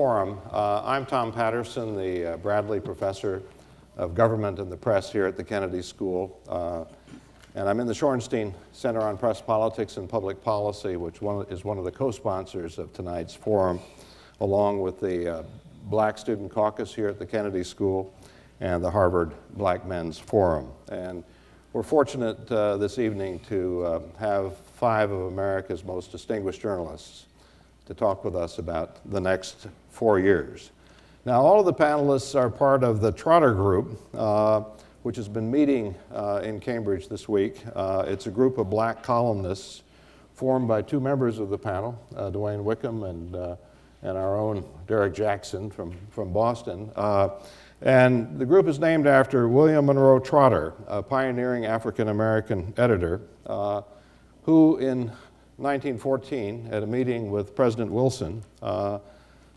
Forum. I'm Tom Patterson, the Bradley Professor of Government and the Press here at the Kennedy School. And I'm in the Shorenstein Center on Press Politics and Public Policy, which is one of the co-sponsors of tonight's forum, along with the Black Student Caucus here at the Kennedy School and the Harvard Black Men's Forum. And we're fortunate this evening to have 5 of America's most distinguished journalists to talk with us about the next 4 years. Now, all of the panelists are part of the Trotter Group, which has been meeting in Cambridge this week. It's a group of black columnists formed by 2 members of the panel, Dwayne Wickham and our own Derek Jackson from Boston. And the group is named after William Monroe Trotter, a pioneering African-American editor, who in 1914, at a meeting with President Wilson,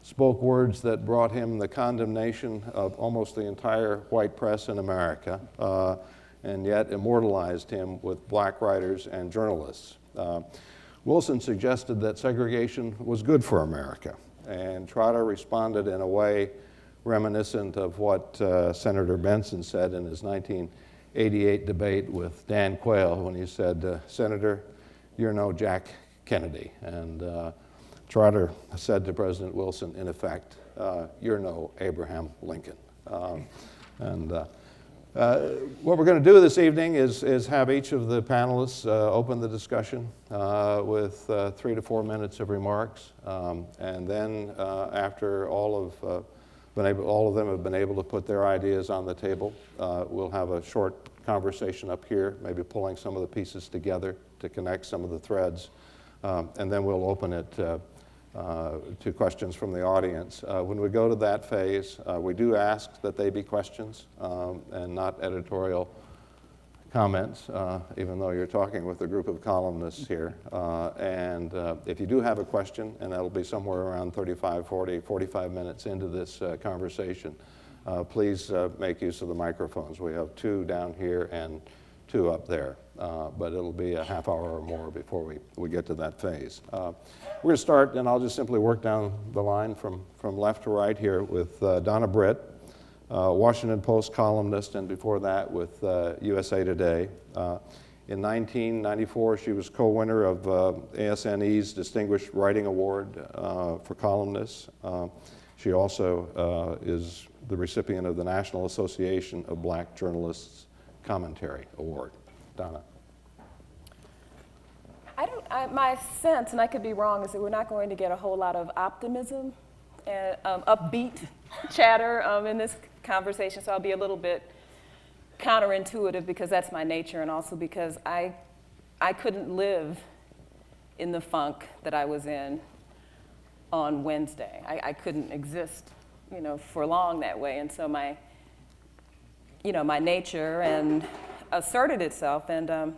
spoke words that brought him the condemnation of almost the entire white press in America, and yet immortalized him with black writers and journalists. Wilson suggested that segregation was good for America, and Trotter responded in a way reminiscent of what Senator Benson said in his 1988 debate with Dan Quayle when he said, "Senator, you're no Jack Kennedy." And Trotter said to President Wilson, in effect, "You're no Abraham Lincoln." What we're going to do this evening is have each of the panelists open the discussion with 3 to 4 minutes of remarks. And then after all of them have been able to put their ideas on the table, we'll have a short conversation up here, maybe pulling some of the pieces together to connect some of the threads. And then we'll open it to questions from the audience. When we go to that phase, we do ask that they be questions and not editorial comments, even though you're talking with a group of columnists here. And if you do have a question, and that'll be somewhere around 35, 40, 45 minutes into this conversation, please make use of the microphones. We have 2 down here and 2 up there, but it'll be a half hour or more before we get to that phase. We're going to start, and I'll just simply work down the line from left to right here with Donna Britt, Washington Post columnist, and before that with USA Today. In 1994, she was co-winner of ASNE's Distinguished Writing Award for columnists. She also is the recipient of the National Association of Black Journalists Commentary Award. Donna. My sense, and I could be wrong, is that we're not going to get a whole lot of optimism and upbeat chatter in this conversation, so I'll be a little bit counterintuitive because that's my nature, and also because I couldn't live in the funk that I was in on Wednesday. I couldn't exist, for long that way, and so my nature and asserted itself. And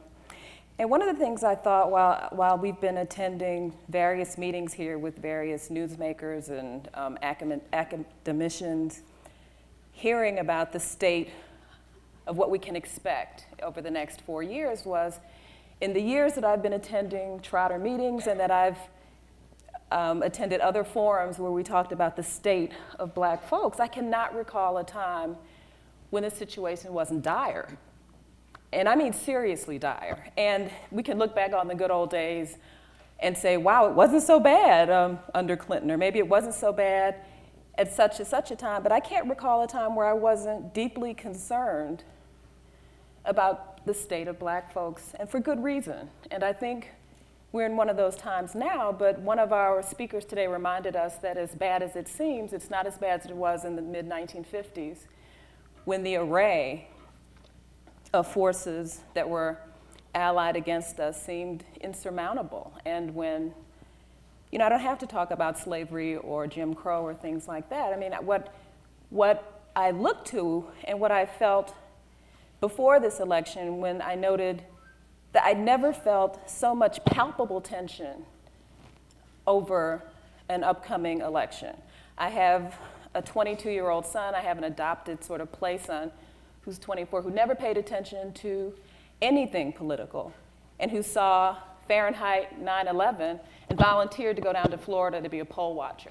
one of the things I thought while we've been attending various meetings here with various newsmakers and academicians, hearing about the state of what we can expect over the next 4 years was, in the years that I've been attending Trotter meetings and that I've attended other forums where we talked about the state of black folks, I cannot recall a time when the situation wasn't dire. And I mean seriously dire. And we can look back on the good old days and say, wow, it wasn't so bad under Clinton, or maybe it wasn't so bad at such a time. But I can't recall a time where I wasn't deeply concerned about the state of black folks, and for good reason. And I think we're in one of those times now, but one of our speakers today reminded us that as bad as it seems, it's not as bad as it was in the mid-1950s, when the array of forces that were allied against us seemed insurmountable. And when, I don't have to talk about slavery or Jim Crow or things like that. I mean, what I looked to and what I felt before this election, when I noted that I'd never felt so much palpable tension over an upcoming election. I have a 22-year-old son. I have an adopted sort of play son who's 24, who never paid attention to anything political, and who saw Fahrenheit 9/11 and volunteered to go down to Florida to be a poll watcher.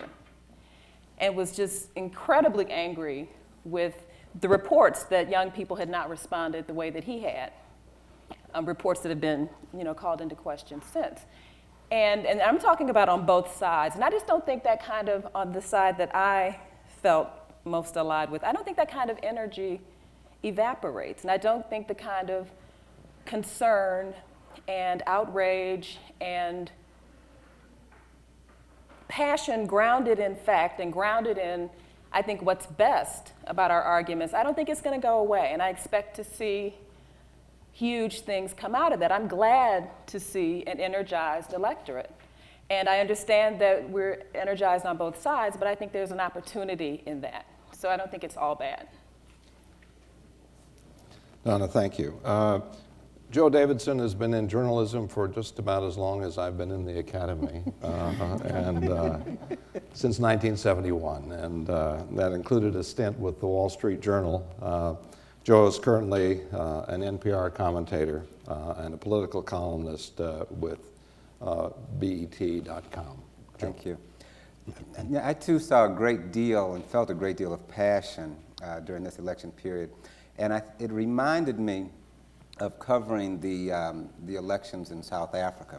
and was just incredibly angry with the reports that young people had not responded the way that he had, reports that have been, called into question since. And I'm talking about on both sides, and I just don't think that kind of, on the side that I felt most allied with, I don't think that kind of energy evaporates, and I don't think the kind of concern and outrage and passion grounded in fact and grounded in, I think, what's best about our arguments, I don't think it's going to go away, and I expect to see huge things come out of that. I'm glad to see an energized electorate. And I understand that we're energized on both sides, but I think there's an opportunity in that. So I don't think it's all bad. Donna, thank you. Joe Davidson has been in journalism for just about as long as I've been in the academy, and since 1971, and that included a stint with the Wall Street Journal. Joe is currently an NPR commentator and a political columnist with BET.com. Thank you. Yeah, I too saw a great deal and felt a great deal of passion during this election period, and it reminded me of covering the elections in South Africa.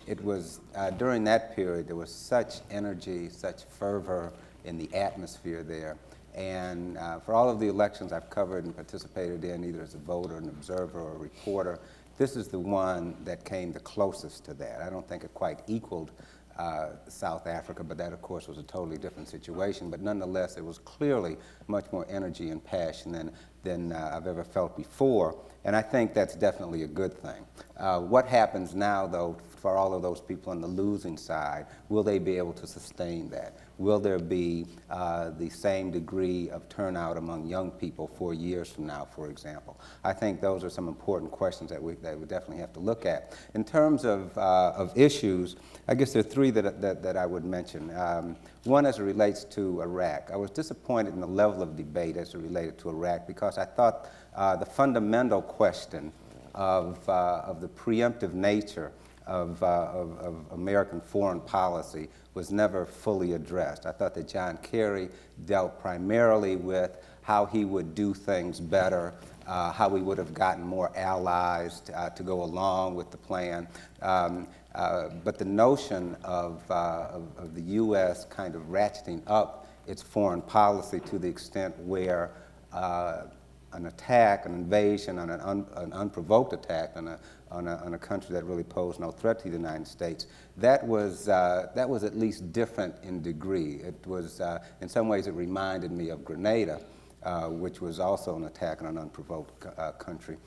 It was during that period there was such energy, such fervor in the atmosphere there. And for all of the elections I've covered and participated in, either as a voter, an observer, or a reporter, this is the one that came the closest to that. I don't think it quite equaled South Africa, but that, of course, was a totally different situation. But nonetheless, it was clearly much more energy and passion than I've ever felt before. And I think that's definitely a good thing. What happens now, though, for all of those people on the losing side, will they be able to sustain that? Will there be the same degree of turnout among young people 4 years from now, for example? I think those are some important questions that we definitely have to look at. In terms of issues, I guess there are three that I would mention. One as it relates to Iraq. I was disappointed in the level of debate as it related to Iraq because I thought the fundamental question of the preemptive nature of American foreign policy was never fully addressed. I thought that John Kerry dealt primarily with how he would do things better, how we would have gotten more allies to go along with the plan. But the notion of the U.S. kind of ratcheting up its foreign policy to the extent where an attack, an invasion, an unprovoked attack on a country that really posed no threat to the United States, that was at least different in degree. It was, in some ways, it reminded me of Grenada, which was also an attack on an unprovoked country.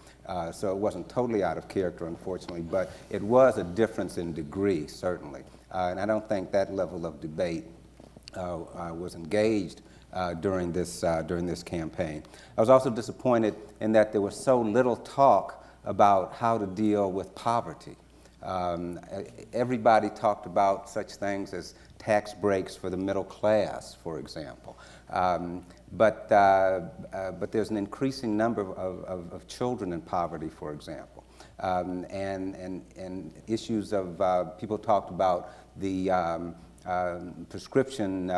So it wasn't totally out of character, unfortunately, but it was a difference in degree, certainly. And I don't think that level of debate was engaged during this campaign. I was also disappointed in that there was so little talk about how to deal with poverty. Everybody talked about such things as tax breaks for the middle class, for example. But there's an increasing number of children in poverty, for example. And issues of, people talked about the prescription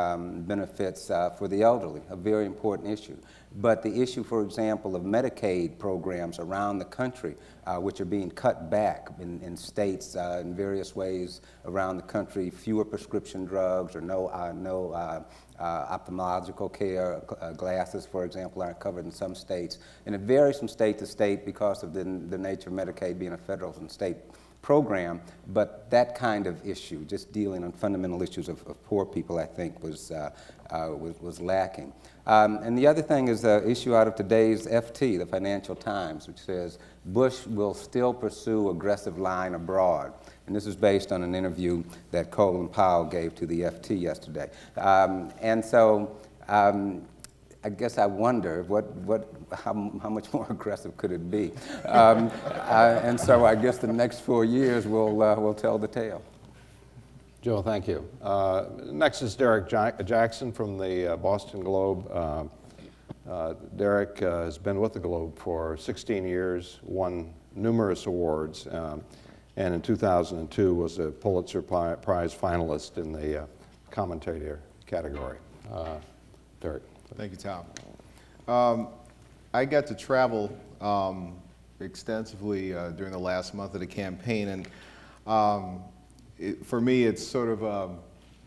benefits for the elderly, a very important issue. But the issue, for example, of Medicaid programs around the country, which are being cut back in states in various ways around the country, fewer prescription drugs or no ophthalmological care, glasses, for example, aren't covered in some states. And it varies from state to state because of the nature of Medicaid being a federal and state program, but that kind of issue, just dealing on fundamental issues of poor people, I think was lacking. And the other thing is the issue out of today's FT, the Financial Times, which says Bush will still pursue aggressive line abroad. And this is based on an interview that Colin Powell gave to the FT yesterday. And so I guess I wonder how much more aggressive could it be? And so I guess the next 4 years will tell the tale. Joe, thank you. Next is Derek Jackson from the Boston Globe. Derek has been with the Globe for 16 years, won numerous awards, and in 2002 was a Pulitzer Prize finalist in the commentator category. Derek. Thank you, Tom. I got to travel extensively during the last month of the campaign, and for me, it's sort of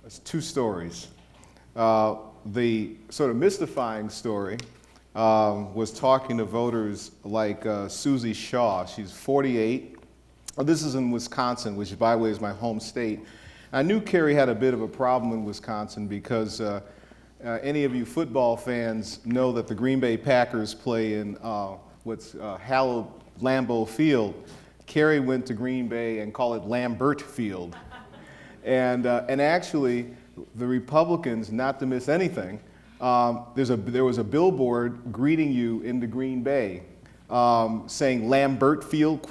it's two stories. The sort of mystifying story was talking to voters like Susie Shaw. She's 48. This is in Wisconsin, which, by the way, is my home state. I knew Carrie had a bit of a problem in Wisconsin because any of you football fans know that the Green Bay Packers play in what's hallowed Lambeau Field. Carrie went to Green Bay and called it Lambert Field. And actually, the Republicans, not to miss anything, there was a billboard greeting you in the Green Bay saying Lambert Field, ?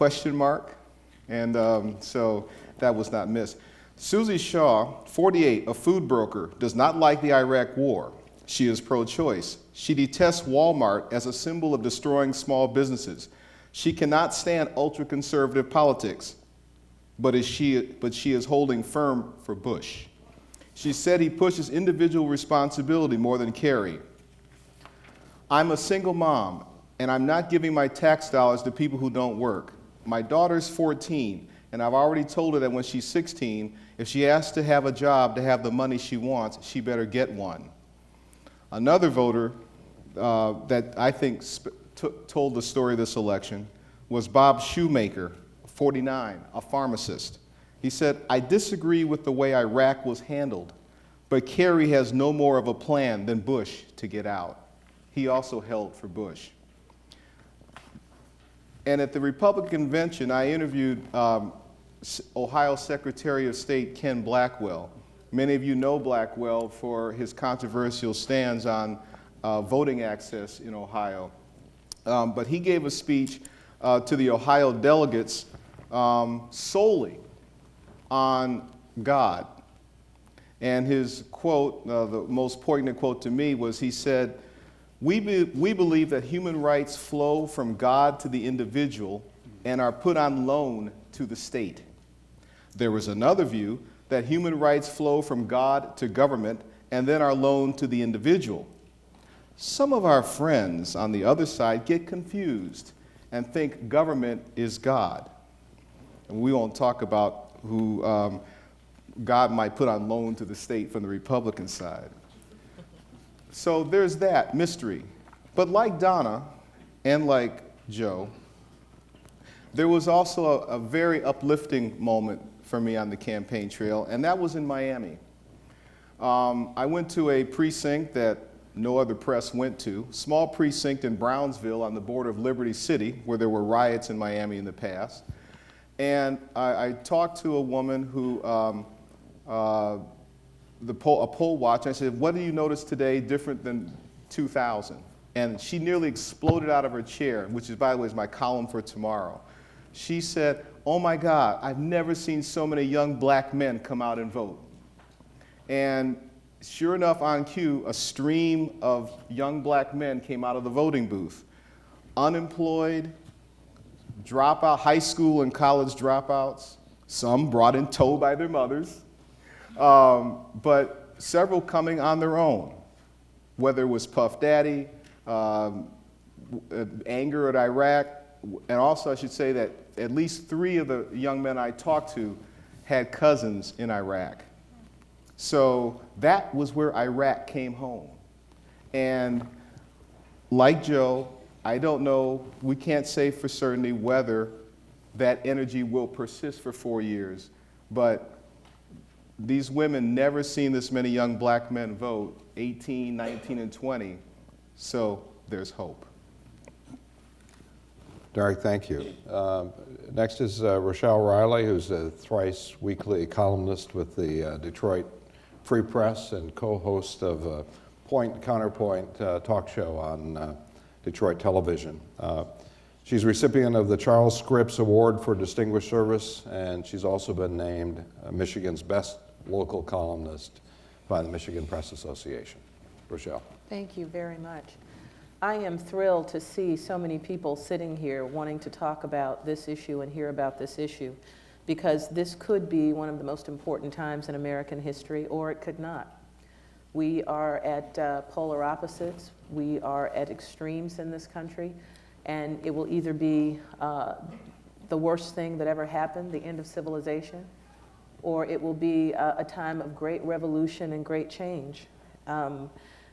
And so that was not missed. Susie Shaw, 48, a food broker, does not like the Iraq war. She is pro-choice. She detests Walmart as a symbol of destroying small businesses. She cannot stand ultra-conservative politics, but she is holding firm for Bush. She said he pushes individual responsibility more than Kerry. I'm a single mom, and I'm not giving my tax dollars to people who don't work. My daughter's 14, and I've already told her that when she's 16, if she asks to have a job to have the money she wants, she better get one. Another voter that I think told the story of this election was Bob Shoemaker, 49, a pharmacist. He said, I disagree with the way Iraq was handled, but Kerry has no more of a plan than Bush to get out. He also held for Bush. And at the Republican convention, I interviewed Ohio Secretary of State Ken Blackwell. Many of you know Blackwell for his controversial stands on voting access in Ohio. But he gave a speech to the Ohio delegates solely on God. And his quote, the most poignant quote to me, was he said, we believe that human rights flow from God to the individual and are put on loan to the state. There was another view that human rights flow from God to government and then are loaned to the individual. Some of our friends on the other side get confused and think government is God. And we won't talk about who God might put on loan to the state from the Republican side. So there's that mystery. But like Donna and like Joe, there was also a very uplifting moment for me on the campaign trail, and that was in Miami. I went to a precinct that no other press went to, small precinct in Brownsville on the border of Liberty City, where there were riots in Miami in the past. And I talked to a woman who, a poll watcher. I said, what do you notice today different than 2000? And she nearly exploded out of her chair, which is, by the way, is my column for tomorrow. She said, oh my God, I've never seen so many young black men come out and vote. And sure enough, on cue, a stream of young black men came out of the voting booth. Unemployed, dropout, high school and college dropouts, some brought in tow by their mothers, but several coming on their own, whether it was Puff Daddy, anger at Iraq, and also I should say that at least 3 of the young men I talked to had cousins in Iraq. So that was where Iraq came home. And like Joe, I don't know, we can't say for certainty whether that energy will persist for 4 years, but these women never seen this many young black men vote, 18, 19, and 20, so there's hope. Derek, thank you. Next is Rochelle Riley, who's a thrice weekly columnist with the Detroit Free Press and co-host of a Point Counterpoint talk show on Detroit television. She's recipient of the Charles Scripps Award for Distinguished Service, and she's also been named Michigan's best local columnist by the Michigan Press Association. Rochelle. Thank you very much. I am thrilled to see so many people sitting here wanting to talk about this issue and hear about this issue, because this could be one of the most important times in American history, or it could not. We are at polar opposites. We are at extremes in this country, and it will either be the worst thing that ever happened, the end of civilization, or it will be a time of great revolution and great change.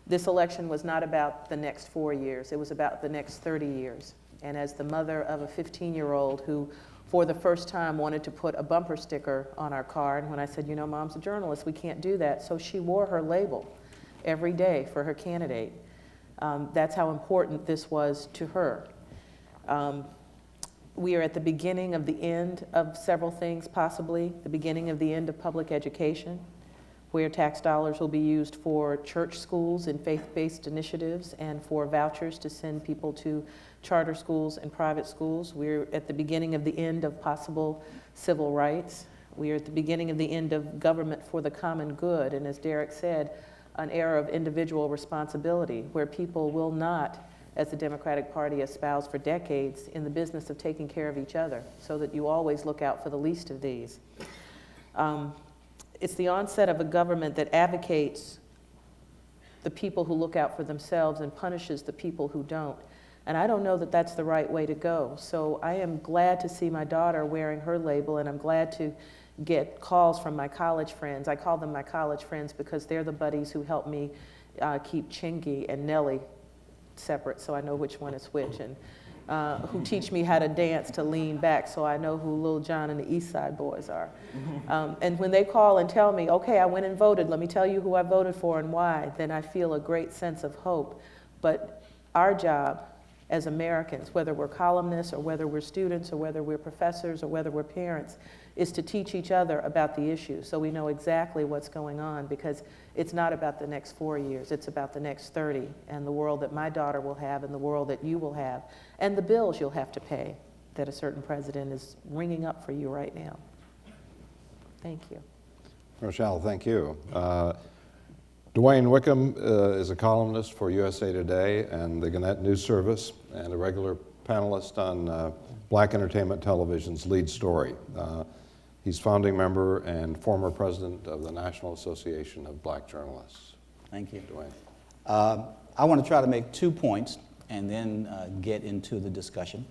This election was not about the next 4 years, it was about the next 30 years. And as the mother of a 15-year-old who, for the first time, wanted to put a bumper sticker on our car, and when I said, you know, Mom's a journalist, we can't do that, so she wore her label every day for her candidate. That's how important this was to her. We are at the beginning of the end of several things, possibly the beginning of the end of public education, where tax dollars will be used for church schools and faith-based initiatives and for vouchers to send people to charter schools and private schools. We're at the beginning of the end of possible civil rights. We are at the beginning of the end of government for the common good, and as Derek said, an era of individual responsibility where people will not, as the Democratic Party espoused for decades, in the business of taking care of each other, so that you always look out for the least of these. It's the onset of a government that advocates the people who look out for themselves and punishes the people who don't. And I don't know that that's the right way to go. So I am glad to see my daughter wearing her label, and I'm glad to get calls from my college friends. I call them my college friends because they're the buddies who help me keep Chingy and Nellie separate so I know which one is which, and who teach me how to dance to lean back so I know who Lil Jon and the East Side Boys are. And when they call and tell me, okay, I went and voted, let me tell you who I voted for and why, then I feel a great sense of hope. But our job as Americans, whether we're columnists or whether we're students or whether we're professors or whether we're parents, is to teach each other about the issue so we know exactly what's going on, because it's not about the next 4 years, it's about the next 30 and the world that my daughter will have and the world that you will have and the bills you'll have to pay that a certain president is ringing up for you right now. Thank you. Rochelle, thank you. Dwayne Wickham is a columnist for USA Today and the Gannett News Service and a regular panelist on Black Entertainment Television's Lead Story. He's founding member and former president of the National Association of Black Journalists. Thank you. Dwayne. I want to try to make 2 points and then get into the discussion.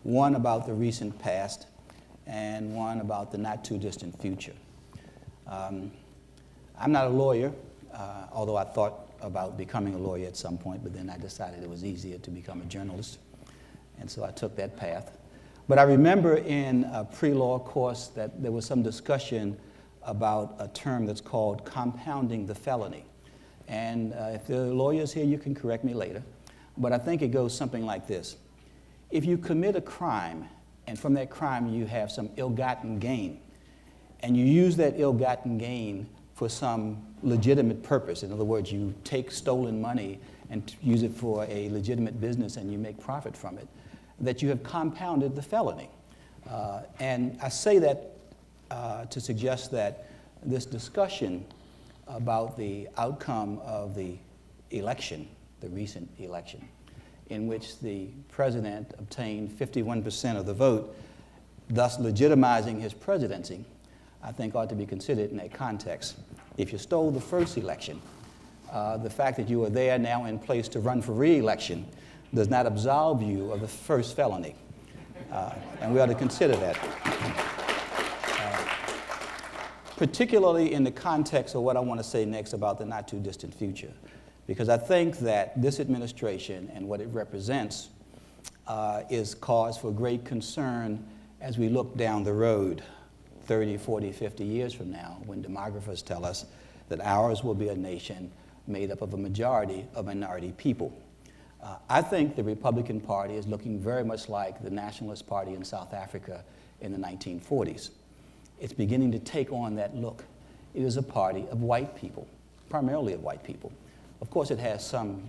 One about the recent past and one about the not too distant future. I'm not a lawyer, although I thought about becoming a lawyer at some point, but then I decided it was easier to become a journalist, and so I took that path. But I remember in a pre-law course that there was some discussion about a term that's called compounding the felony. And if there are lawyers here, you can correct me later. But I think it goes something like this. If you commit a crime, and from that crime you have some ill-gotten gain, and you use that ill-gotten gain for some legitimate purpose, in other words, you take stolen money and use it for a legitimate business and you make profit from it, that you have compounded the felony. And I say that to suggest that this discussion about the outcome of the election, the recent election, in which the president obtained 51% of the vote, thus legitimizing his presidency, I think ought to be considered in that context. If you stole the first election, the fact that you are there now in place to run for re-election does not absolve you of the first felony. And we ought to consider that. Particularly in the context of what I want to say next about the not too distant future. Because I think that this administration and what it represents is cause for great concern as we look down the road 30, 40, 50 years from now, when demographers tell us that ours will be a nation made up of a majority of minority people. I think the Republican Party is looking very much like the Nationalist Party in South Africa in the 1940s. It's beginning to take on that look. It is a party of white people, primarily of white people. Of course, it has some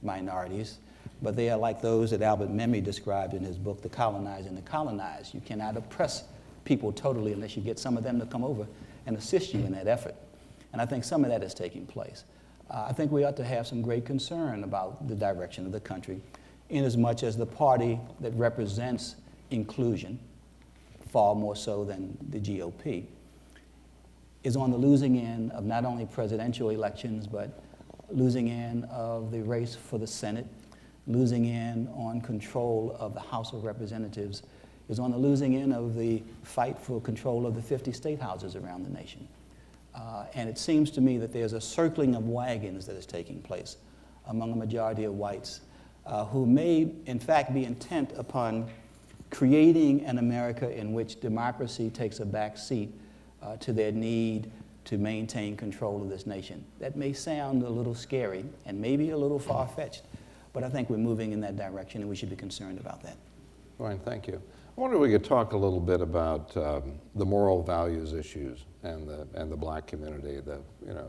minorities, but they are like those that Albert Memmi described in his book, The Colonized and the Colonized. You cannot oppress people totally unless you get some of them to come over and assist you in that effort. And I think some of that is taking place. I think we ought to have some great concern about the direction of the country, inasmuch as the party that represents inclusion, far more so than the GOP, is on the losing end of not only presidential elections, but losing end of the race for the Senate, losing end on control of the House of Representatives, is on the losing end of the fight for control of the 50 state houses around the nation. And it seems to me that there's a circling of wagons that is taking place among a majority of whites who may, in fact, be intent upon creating an America in which democracy takes a back seat to their need to maintain control of this nation. That may sound a little scary and maybe a little far-fetched, but I think we're moving in that direction and we should be concerned about that. Fine, thank you. I wonder if we could talk a little bit about the moral values issues and the black community,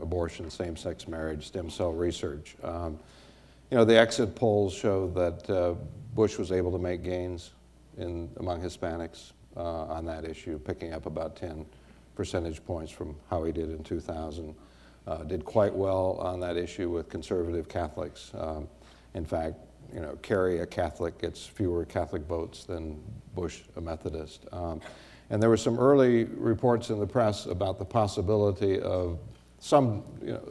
abortion, same-sex marriage, stem cell research. The exit polls show that Bush was able to make gains among Hispanics on that issue, picking up about 10 percentage points from how he did in 2000. Did quite well on that issue with conservative Catholics. In fact, Kerry, a Catholic, gets fewer Catholic votes than Bush, a Methodist. And there were some early reports in the press about the possibility of some,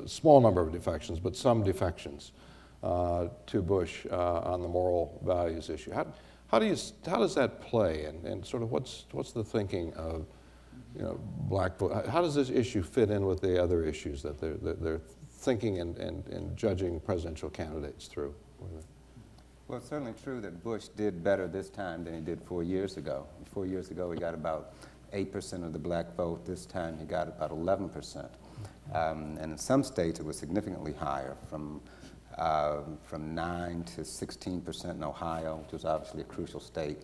small number of defections, but some defections to Bush on the moral values issue. How does that play, and sort of what's the thinking of black vote? How does this issue fit in with the other issues that they're thinking and judging presidential candidates through? Well, it's certainly true that Bush did better this time than he did 4 years ago. 4 years ago, he got about 8% of the black vote. This time, he got about 11%. And in some states, it was significantly higher, from 9 to 16% in Ohio, which was obviously a crucial state.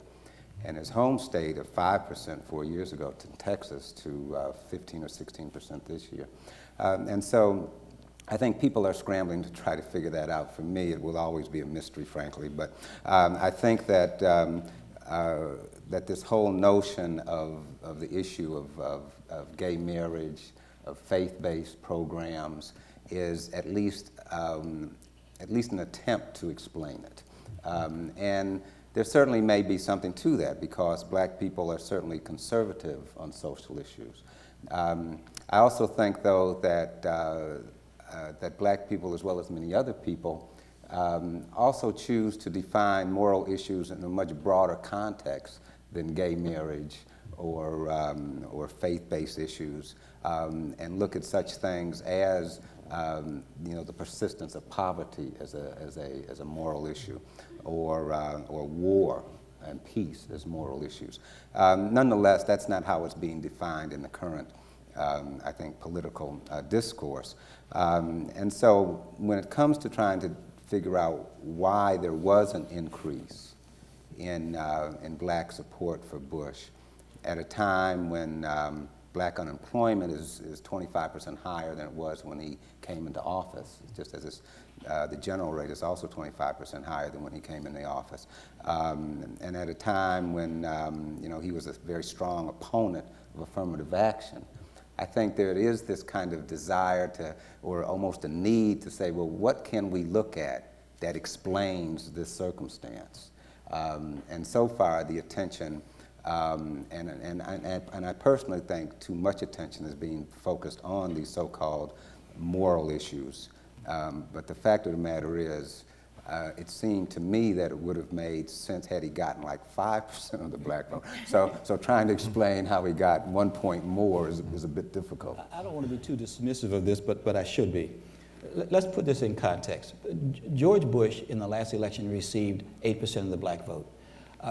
And his home state of 5% 4 years ago, to Texas, to 15 or 16% this year. And so I think people are scrambling to try to figure that out. For me, it will always be a mystery, frankly. But I think that that this whole notion of the issue of gay marriage, of faith-based programs, is at least an attempt to explain it. And there certainly may be something to that, because black people are certainly conservative on social issues. I also think, though, that that black people, as well as many other people, also choose to define moral issues in a much broader context than gay marriage or faith-based issues, and look at such things as the persistence of poverty as a moral issue, or war and peace as moral issues. Nonetheless, that's not how it's being defined in the current, I think, political discourse. And so when it comes to trying to figure out why there was an increase in black support for Bush at a time when black unemployment is 25% higher than it was when he came into office, just as the general rate is also 25% higher than when he came in the office. And at a time when he was a very strong opponent of affirmative action. I think there is this kind of desire to, or almost a need to say, well, what can we look at that explains this circumstance? And so far, the attention, and I personally think too much attention is being focused on these so-called moral issues. But the fact of the matter is, it seemed to me that it would have made sense had he gotten like 5% of the black vote. So trying to explain how he got 1 point more is a bit difficult. I don't want to be too dismissive of this, but I should be. Let's put this in context. George Bush in the last election received 8% of the black vote.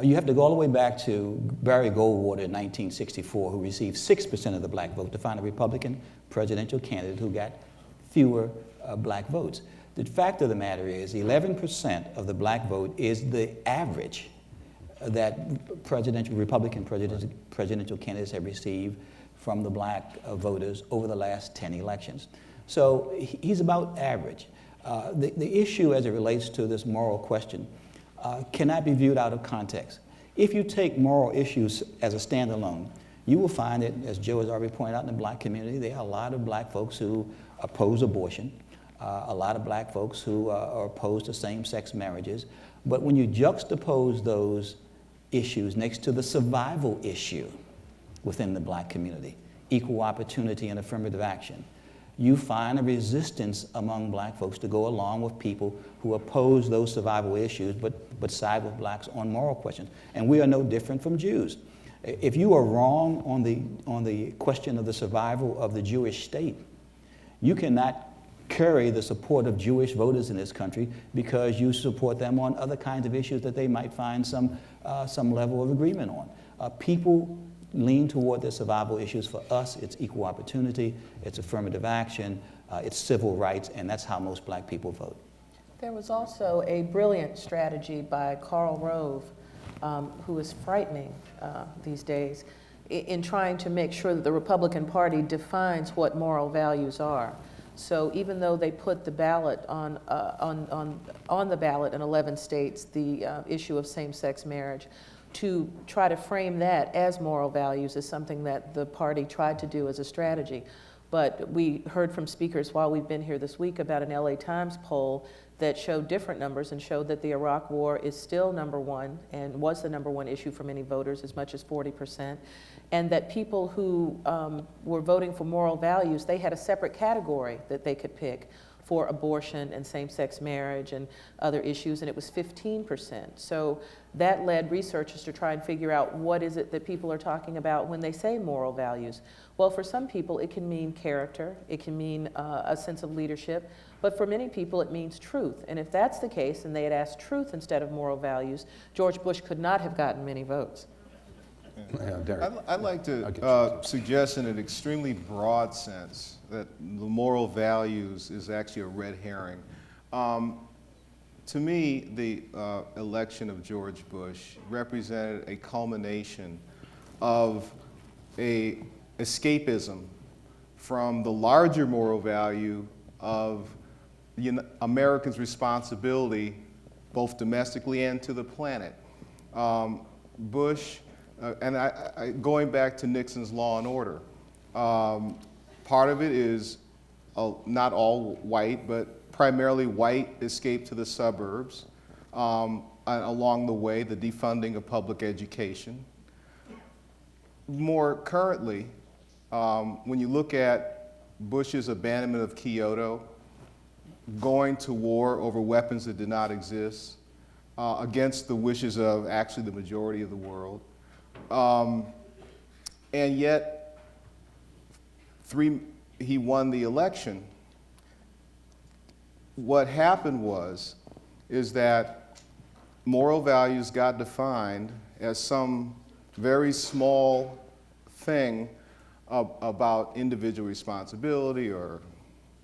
You have to go all the way back to Barry Goldwater in 1964, who received 6% of the black vote, to find a Republican presidential candidate who got fewer black votes. The fact of the matter is 11% of the black vote is the average that Republican presidential candidates have received from the black voters over the last 10 elections. So he's about average. The issue as it relates to this moral question cannot be viewed out of context. If you take moral issues as a standalone, you will find that, as Joe has already pointed out, in the black community, there are a lot of black folks who oppose abortion. A lot of black folks who are opposed to same-sex marriages. But when you juxtapose those issues next to the survival issue within the black community, equal opportunity and affirmative action. You find a resistance among black folks to go along with people who oppose those survival issues but side with blacks on moral questions. And we are no different from Jews. If you are wrong on the question of the survival of the Jewish state, you cannot carry the support of Jewish voters in this country because you support them on other kinds of issues that they might find some level of agreement on. People lean toward the survival issues. For us, it's equal opportunity, it's affirmative action, it's civil rights, and that's how most black people vote. There was also a brilliant strategy by Karl Rove, who is frightening these days, in trying to make sure that the Republican Party defines what moral values are. So even though they put the ballot on the ballot in 11 states, the issue of same-sex marriage, to try to frame that as moral values is something that the party tried to do as a strategy. But we heard from speakers while we've been here this week about an LA Times poll that showed different numbers and showed that the Iraq War is still #1 and was the #1 issue for many voters, as much as 40%. And that people who were voting for moral values, they had a separate category that they could pick for abortion and same-sex marriage and other issues, and it was 15%. So that led researchers to try and figure out what is it that people are talking about when they say moral values. Well, for some people, it can mean character, it can mean a sense of leadership, but for many people, it means truth. And if that's the case, and they had asked truth instead of moral values, George Bush could not have gotten many votes. I'd like to suggest in an extremely broad sense that the moral values is actually a red herring. To me, the election of George Bush represented a culmination of a escapism from the larger moral value of Americans' responsibility, both domestically and to the planet. Bush, and going back to Nixon's Law and Order, part of it is not all white, but primarily white escape to the suburbs. Along the way, the defunding of public education. More currently, when you look at Bush's abandonment of Kyoto, going to war over weapons that did not exist, against the wishes of actually the majority of the world. And yet, he won the election. What happened is that moral values got defined as some very small thing about individual responsibility or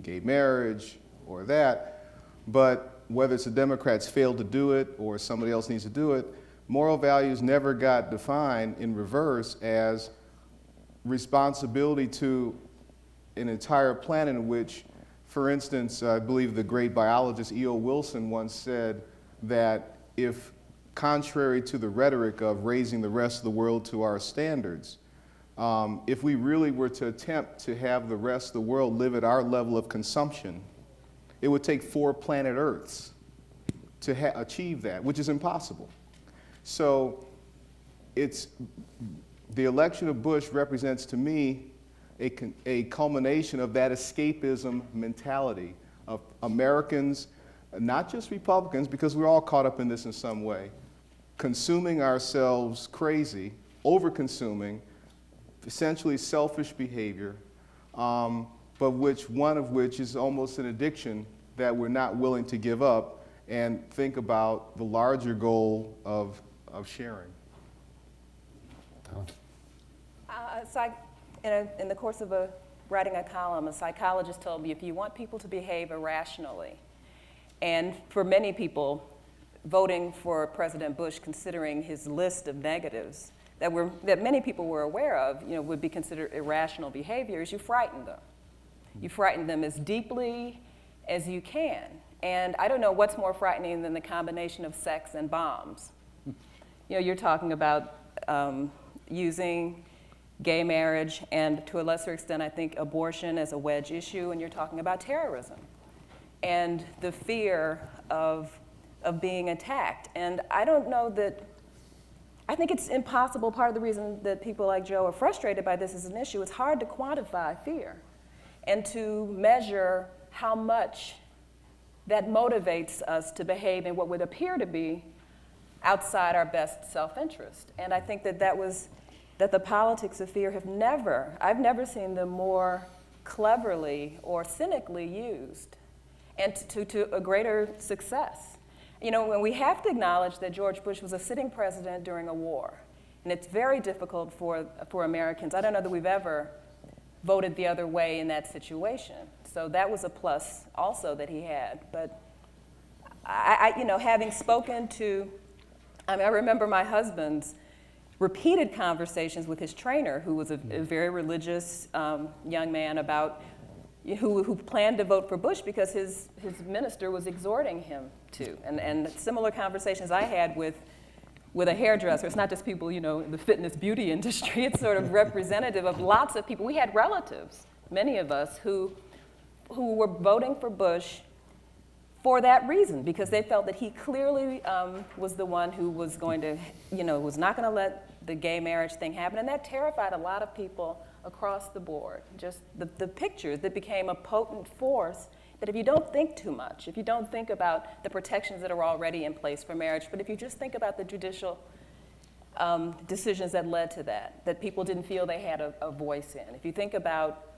gay marriage or that, but whether it's the Democrats failed to do it or somebody else needs to do it, moral values never got defined in reverse as responsibility to an entire planet in which, for instance, I believe the great biologist E.O. Wilson once said that if, contrary to the rhetoric of raising the rest of the world to our standards, if we really were to attempt to have the rest of the world live at our level of consumption, it would take 4 planet Earths to achieve that, which is impossible. So the election of Bush represents to me a culmination of that escapism mentality of Americans, not just Republicans, because we're all caught up in this in some way, consuming ourselves crazy, over-consuming, essentially selfish behavior, but one of which is almost an addiction that we're not willing to give up and think about the larger goal of sharing. In the course of writing a column, a psychologist told me if you want people to behave irrationally, and for many people, voting for President Bush, considering his list of negatives that many people were aware of, would be considered irrational behaviors, you frighten them. You frighten them as deeply as you can. And I don't know what's more frightening than the combination of sex and bombs. You're talking about using gay marriage and, to a lesser extent, I think, abortion as a wedge issue, and you're talking about terrorism and the fear of being attacked. And I don't know that I think it's impossible. Part of the reason that people like Joe are frustrated by this as an issue, it's hard to quantify fear and to measure how much that motivates us to behave in what would appear to be outside our best self-interest. And I think that that the politics of fear I've never seen them more cleverly or cynically used, and to a greater success. You know, when we have to acknowledge that George Bush was a sitting president during a war, and it's very difficult for Americans. I don't know that we've ever voted the other way in that situation. So that was a plus also that he had. But having spoken to, I remember my husband's repeated conversations with his trainer, who was a very religious young man, about who planned to vote for Bush because his minister was exhorting him to. And similar conversations I had with a hairdresser. It's not just people, in the fitness beauty industry. It's sort of representative of lots of people. We had relatives, many of us, who were voting for Bush for that reason, because they felt that he clearly was the one who was going to, was not going to let the gay marriage thing happen. And that terrified a lot of people across the board. Just the pictures that became a potent force, that if you don't think too much, if you don't think about the protections that are already in place for marriage, but if you just think about the judicial decisions that led to that people didn't feel they had a voice in. If you think about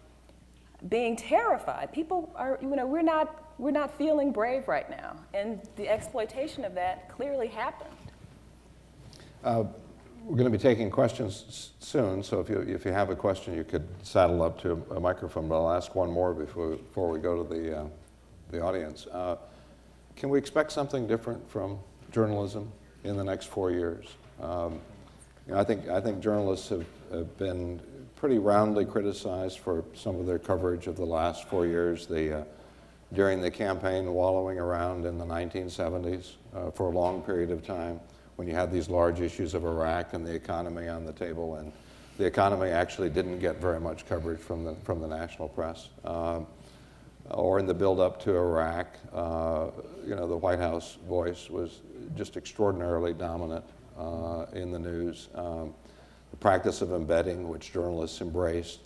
being terrified, people are, we're not feeling brave right now. And the exploitation of that clearly happened. We're going to be taking questions soon, so if you have a question, you could saddle up to a microphone, but I'll ask one more before we go to the audience. Can we expect something different from journalism in the next 4 years? I think journalists have been pretty roundly criticized for some of their coverage of the last 4 years. During the campaign wallowing around in the 1970s for a long period of time, when you had these large issues of Iraq and the economy on the table, and the economy actually didn't get very much coverage from the national press. Or in the build-up to Iraq, the White House voice was just extraordinarily dominant in the news. The practice of embedding, which journalists embraced,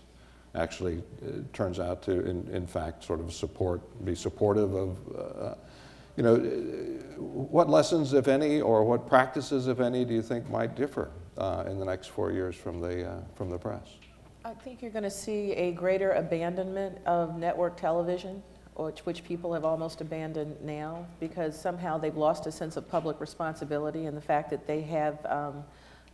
actually turns out to, in fact, sort of be supportive of. What lessons, if any, or what practices, if any, do you think might differ in the next 4 years from the press? I think you're going to see a greater abandonment of network television, which people have almost abandoned now, because somehow they've lost a sense of public responsibility and the fact that they have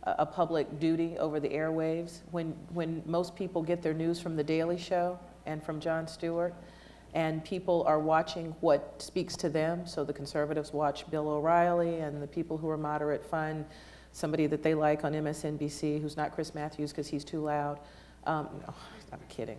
a public duty over the airwaves. When most people get their news from The Daily Show and from Jon Stewart, and people are watching what speaks to them, so the conservatives watch Bill O'Reilly, and the people who are moderate find somebody that they like on MSNBC who's not Chris Matthews because he's too loud. I'm kidding.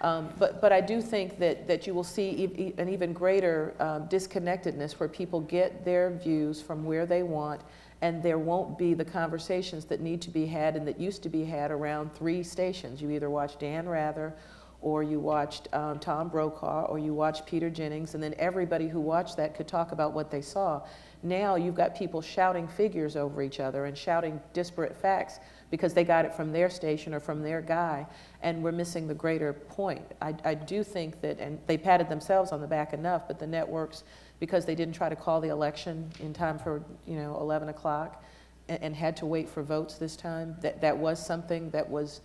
But I do think that you will see an even greater disconnectedness, where people get their views from where they want, and there won't be the conversations that need to be had and that used to be had around 3 stations. You either watch Dan Rather, or you watched Tom Brokaw, or you watched Peter Jennings, and then everybody who watched that could talk about what they saw. Now you've got people shouting figures over each other and shouting disparate facts because they got it from their station or from their guy, and we're missing the greater point. I do think that, and they patted themselves on the back enough, but the networks, because they didn't try to call the election in time for 11 o'clock and had to wait for votes this time, that was something that was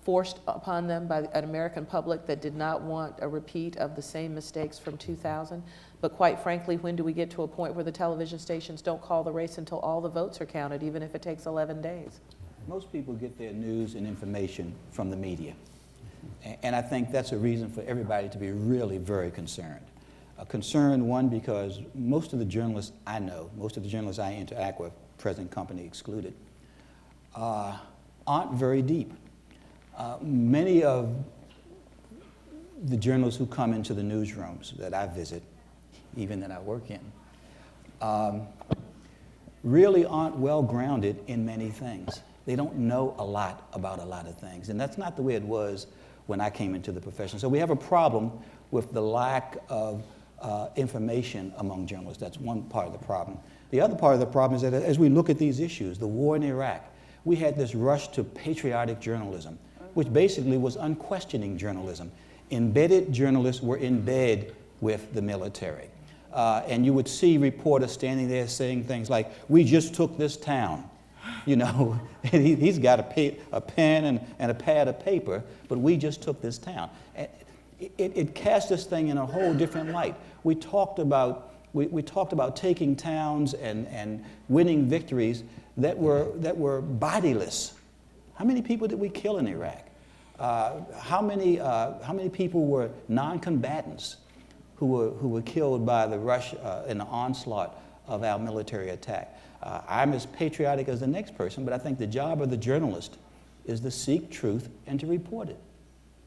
forced upon them by an American public that did not want a repeat of the same mistakes from 2000. But quite frankly, when do we get to a point where the television stations don't call the race until all the votes are counted, even if it takes 11 days? Most people get their news and information from the media. And I think that's a reason for everybody to be really very concerned. Concerned, one, because most of the journalists I know, most of the journalists I interact with, present company excluded, aren't very deep. Many of the journalists who come into the newsrooms that I visit, even that I work in, really aren't well grounded in many things. They don't know a lot about a lot of things, and that's not the way it was when I came into the profession. So we have a problem with the lack of information among journalists. That's one part of the problem. The other part of the problem is that as we look at these issues, the war in Iraq, we had this rush to patriotic journalism, which basically was unquestioning journalism. Embedded journalists were in bed with the military. And you would see reporters standing there saying things like, "We just took this town." You know, he's got a pen and a pad of paper, but we just took this town. It cast this thing in a whole different light. We talked about taking towns and winning victories that were bodiless. How many people did we kill in Iraq? How many people were non-combatants who were killed by the rush in the onslaught of our military attack? I'm as patriotic as the next person, but I think the job of the journalist is to seek truth and to report it.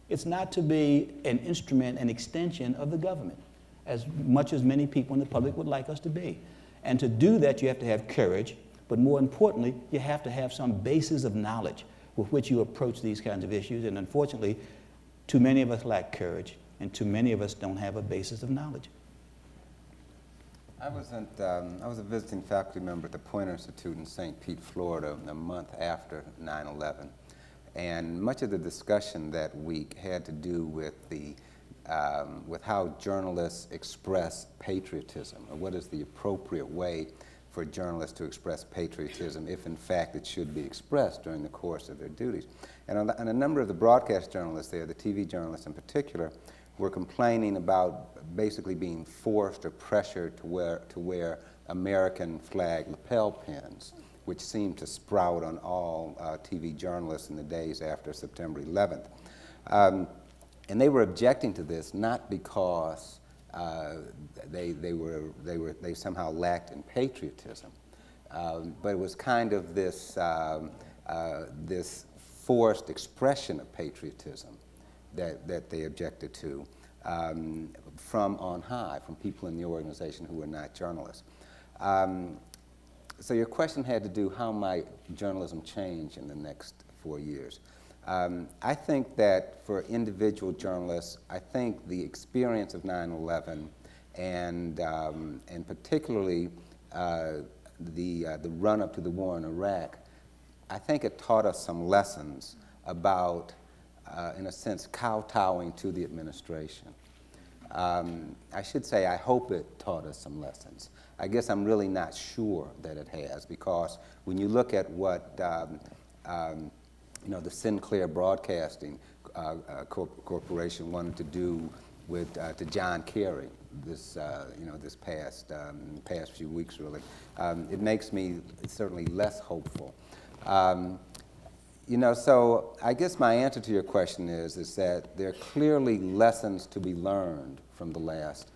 It's not to be an instrument, an extension of the government, as much as many people in the public would like us to be. And to do that, you have to have courage, but more importantly, you have to have some basis of knowledge with which you approach these kinds of issues. And unfortunately, too many of us lack courage, and too many of us don't have a basis of knowledge. I was a visiting faculty member at the Poynter Institute in St. Pete, Florida, a month after 9/11. And much of the discussion that week had to do with with how journalists express patriotism, or what is the appropriate way for journalists to express patriotism, if in fact it should be expressed during the course of their duties. And a number of the broadcast journalists there, the TV journalists in particular, were complaining about basically being forced or pressured to wear American flag lapel pins, which seemed to sprout on all TV journalists in the days after September 11th. And they were objecting to this not because they somehow lacked in patriotism, but it was kind of this forced expression of patriotism that they objected to from on high, from people in the organization who were not journalists. So your question had to do, how might journalism change in the next 4 years? I think that for individual journalists, I think the experience of 9/11 and particularly the run-up to the war in Iraq, I think it taught us some lessons about, in a sense, kowtowing to the administration. I should say I hope it taught us some lessons. I guess I'm really not sure that it has, because when you look at what the Sinclair Broadcasting Corporation wanted to do with to John Kerry this past few weeks, really, it makes me certainly less hopeful. So I guess my answer to your question is that there are clearly lessons to be learned from the last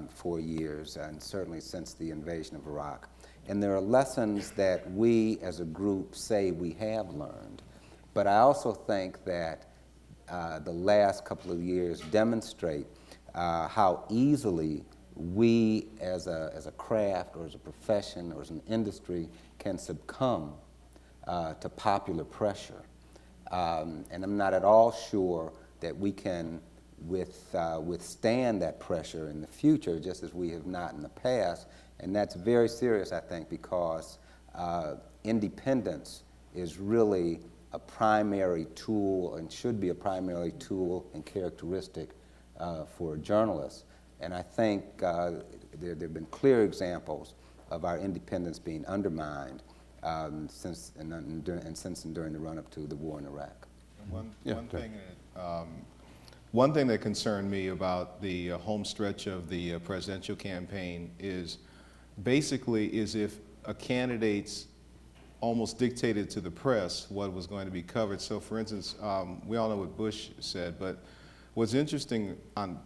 4 years, and certainly since the invasion of Iraq. And there are lessons that we as a group say we have learned. But I also think that the last couple of years demonstrate how easily we as a craft or as a profession or as an industry can succumb to popular pressure. And I'm not at all sure that we can withstand that pressure in the future, just as we have not in the past. And that's very serious, I think, because independence is really a primary tool, and should be a primary tool and characteristic for journalists. And I think there have been clear examples of our independence being undermined since and during the run-up to the war in Iraq. One thing that concerned me about the home stretch of the presidential campaign is if a candidate's almost dictated to the press what was going to be covered. So for instance, we all know what Bush said, but what's interesting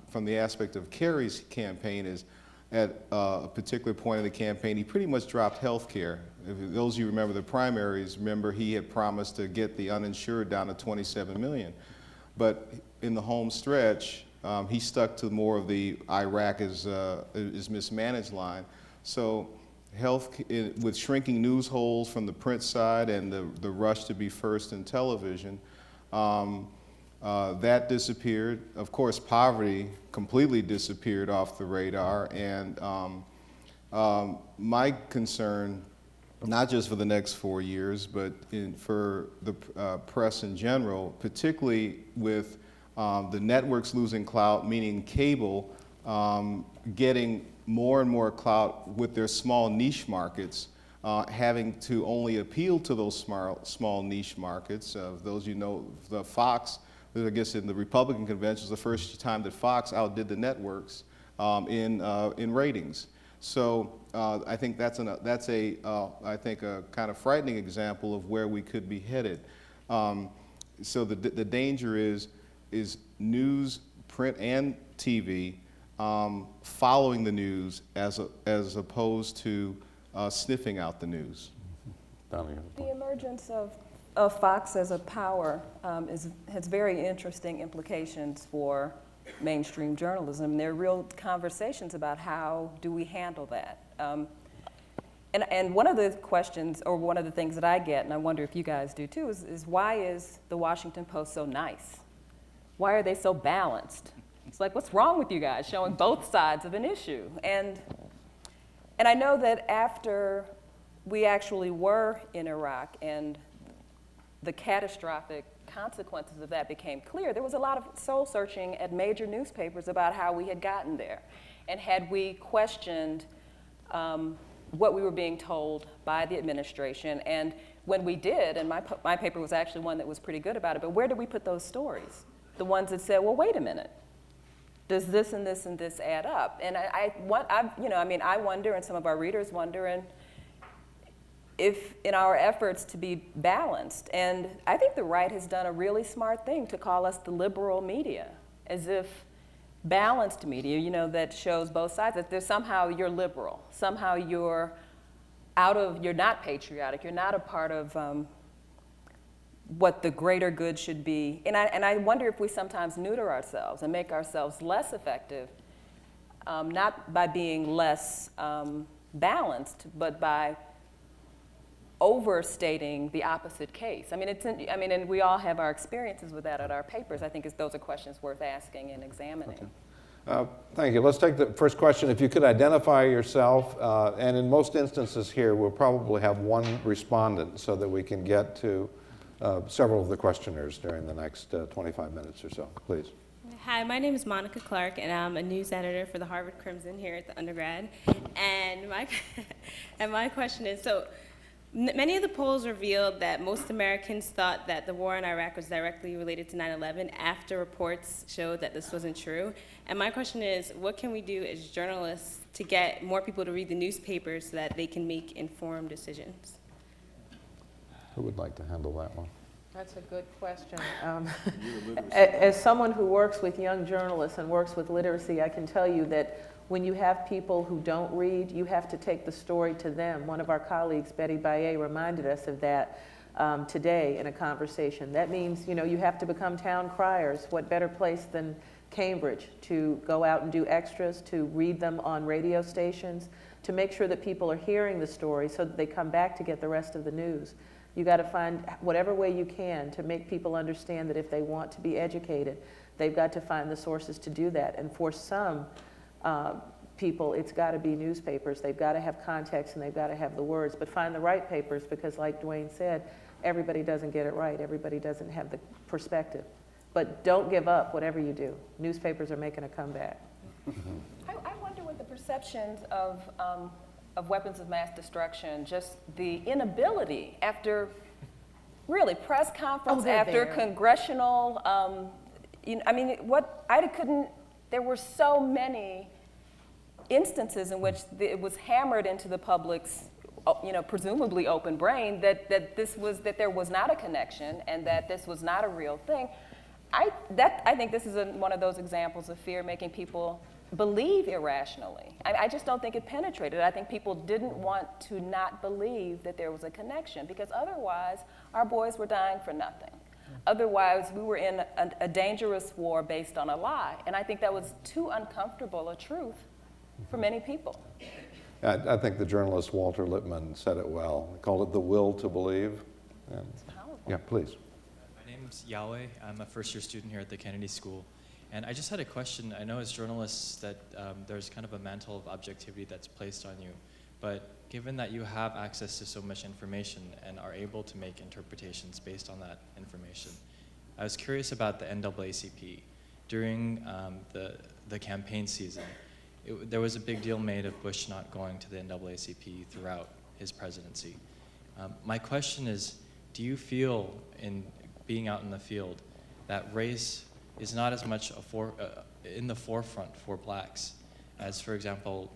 from the aspect of Kerry's campaign is at a particular point in the campaign, he pretty much dropped health care. If those of you remember the primaries, remember he had promised to get the uninsured down to 27 million. But in the home stretch, he stuck to more of the Iraq is mismanaged line. So with shrinking news holes from the print side and the rush to be first in television, That disappeared. Of course, poverty completely disappeared off the radar. And my concern, not just for the next 4 years, but for the press in general, particularly with the networks losing clout, meaning cable getting more and more clout with their small niche markets, having to only appeal to those small niche markets. Those you know, the Fox, I guess in the Republican convention, was the first time that Fox outdid the networks in ratings. So I think that's I think a kind of frightening example of where we could be headed. So the danger is news, print and TV, following the news as opposed to sniffing out the news. The emergence of Fox as a power has very interesting implications for mainstream journalism. There are real conversations about how do we handle that. And one of the questions, or one of the things that I get, and I wonder if you guys do too, is why is the Washington Post so nice? Why are they so balanced? It's like, what's wrong with you guys showing both sides of an issue? And I know that after we actually were in Iraq and the catastrophic consequences of that became clear, there was a lot of soul searching at major newspapers about how we had gotten there. And had we questioned what we were being told by the administration, and when we did, and my paper was actually one that was pretty good about it, but where did we put those stories? The ones that said, well, wait a minute, does this and this and this add up? And I wonder, and some of our readers wonder, and if in our efforts to be balanced, and I think the right has done a really smart thing to call us the liberal media, as if balanced media, that shows both sides, that there's somehow you're liberal, somehow you're not patriotic, you're not a part of what the greater good should be. And I wonder if we sometimes neuter ourselves and make ourselves less effective, not by being less balanced, but by overstating the opposite case. And we all have our experiences with that at our papers. I think those are questions worth asking and examining. Okay. Thank you. Let's take the first question. If you could identify yourself, and in most instances here, we'll probably have one respondent so that we can get to several of the questioners during the next 25 minutes or so. Please. Hi, my name is Monica Clark, and I'm a news editor for the Harvard Crimson here at the undergrad. And my question is, so many of the polls revealed that most Americans thought that the war in Iraq was directly related to 9/11 after reports showed that this wasn't true. And my question is, what can we do as journalists to get more people to read the newspapers so that they can make informed decisions? Who would like to handle that one? That's a good question. As someone who works with young journalists and works with literacy, I can tell you that when you have people who don't read, you have to take the story to them. One of our colleagues, Betty Baye, reminded us of that today in a conversation. That means, you have to become town criers. What better place than Cambridge to go out and do extras, to read them on radio stations, to make sure that people are hearing the story so that they come back to get the rest of the news. You got to find whatever way you can to make people understand that if they want to be educated, they've got to find the sources to do that. And for some people, it's got to be newspapers. They've got to have context and they've got to have the words. But find the right papers, because like Dwayne said, everybody doesn't get it right. Everybody doesn't have the perspective. But don't give up, whatever you do. Newspapers are making a comeback. I wonder what the perceptions of weapons of mass destruction, just the inability after really press conference after congressional, there were so many instances in which it was hammered into the public's, presumably open brain that there was not a connection and that this was not a real thing. I think this is one of those examples of fear making people believe irrationally. I just don't think it penetrated. I think people didn't want to not believe that there was a connection, because otherwise our boys were dying for nothing. Otherwise we were in a dangerous war based on a lie. And I think that was too uncomfortable a truth for many people. I think the journalist Walter Lippmann said it well. He called it the will to believe. Yeah, please. My name name's Yahweh. I'm a first-year student here at the Kennedy School. And I just had a question. I know as journalists that there's kind of a mantle of objectivity that's placed on you. But given that you have access to so much information and are able to make interpretations based on that information, I was curious about the NAACP. During the campaign season, there was a big deal made of Bush not going to the NAACP throughout his presidency. My question is, do you feel, in being out in the field, that race is not as much in the forefront for blacks as, for example,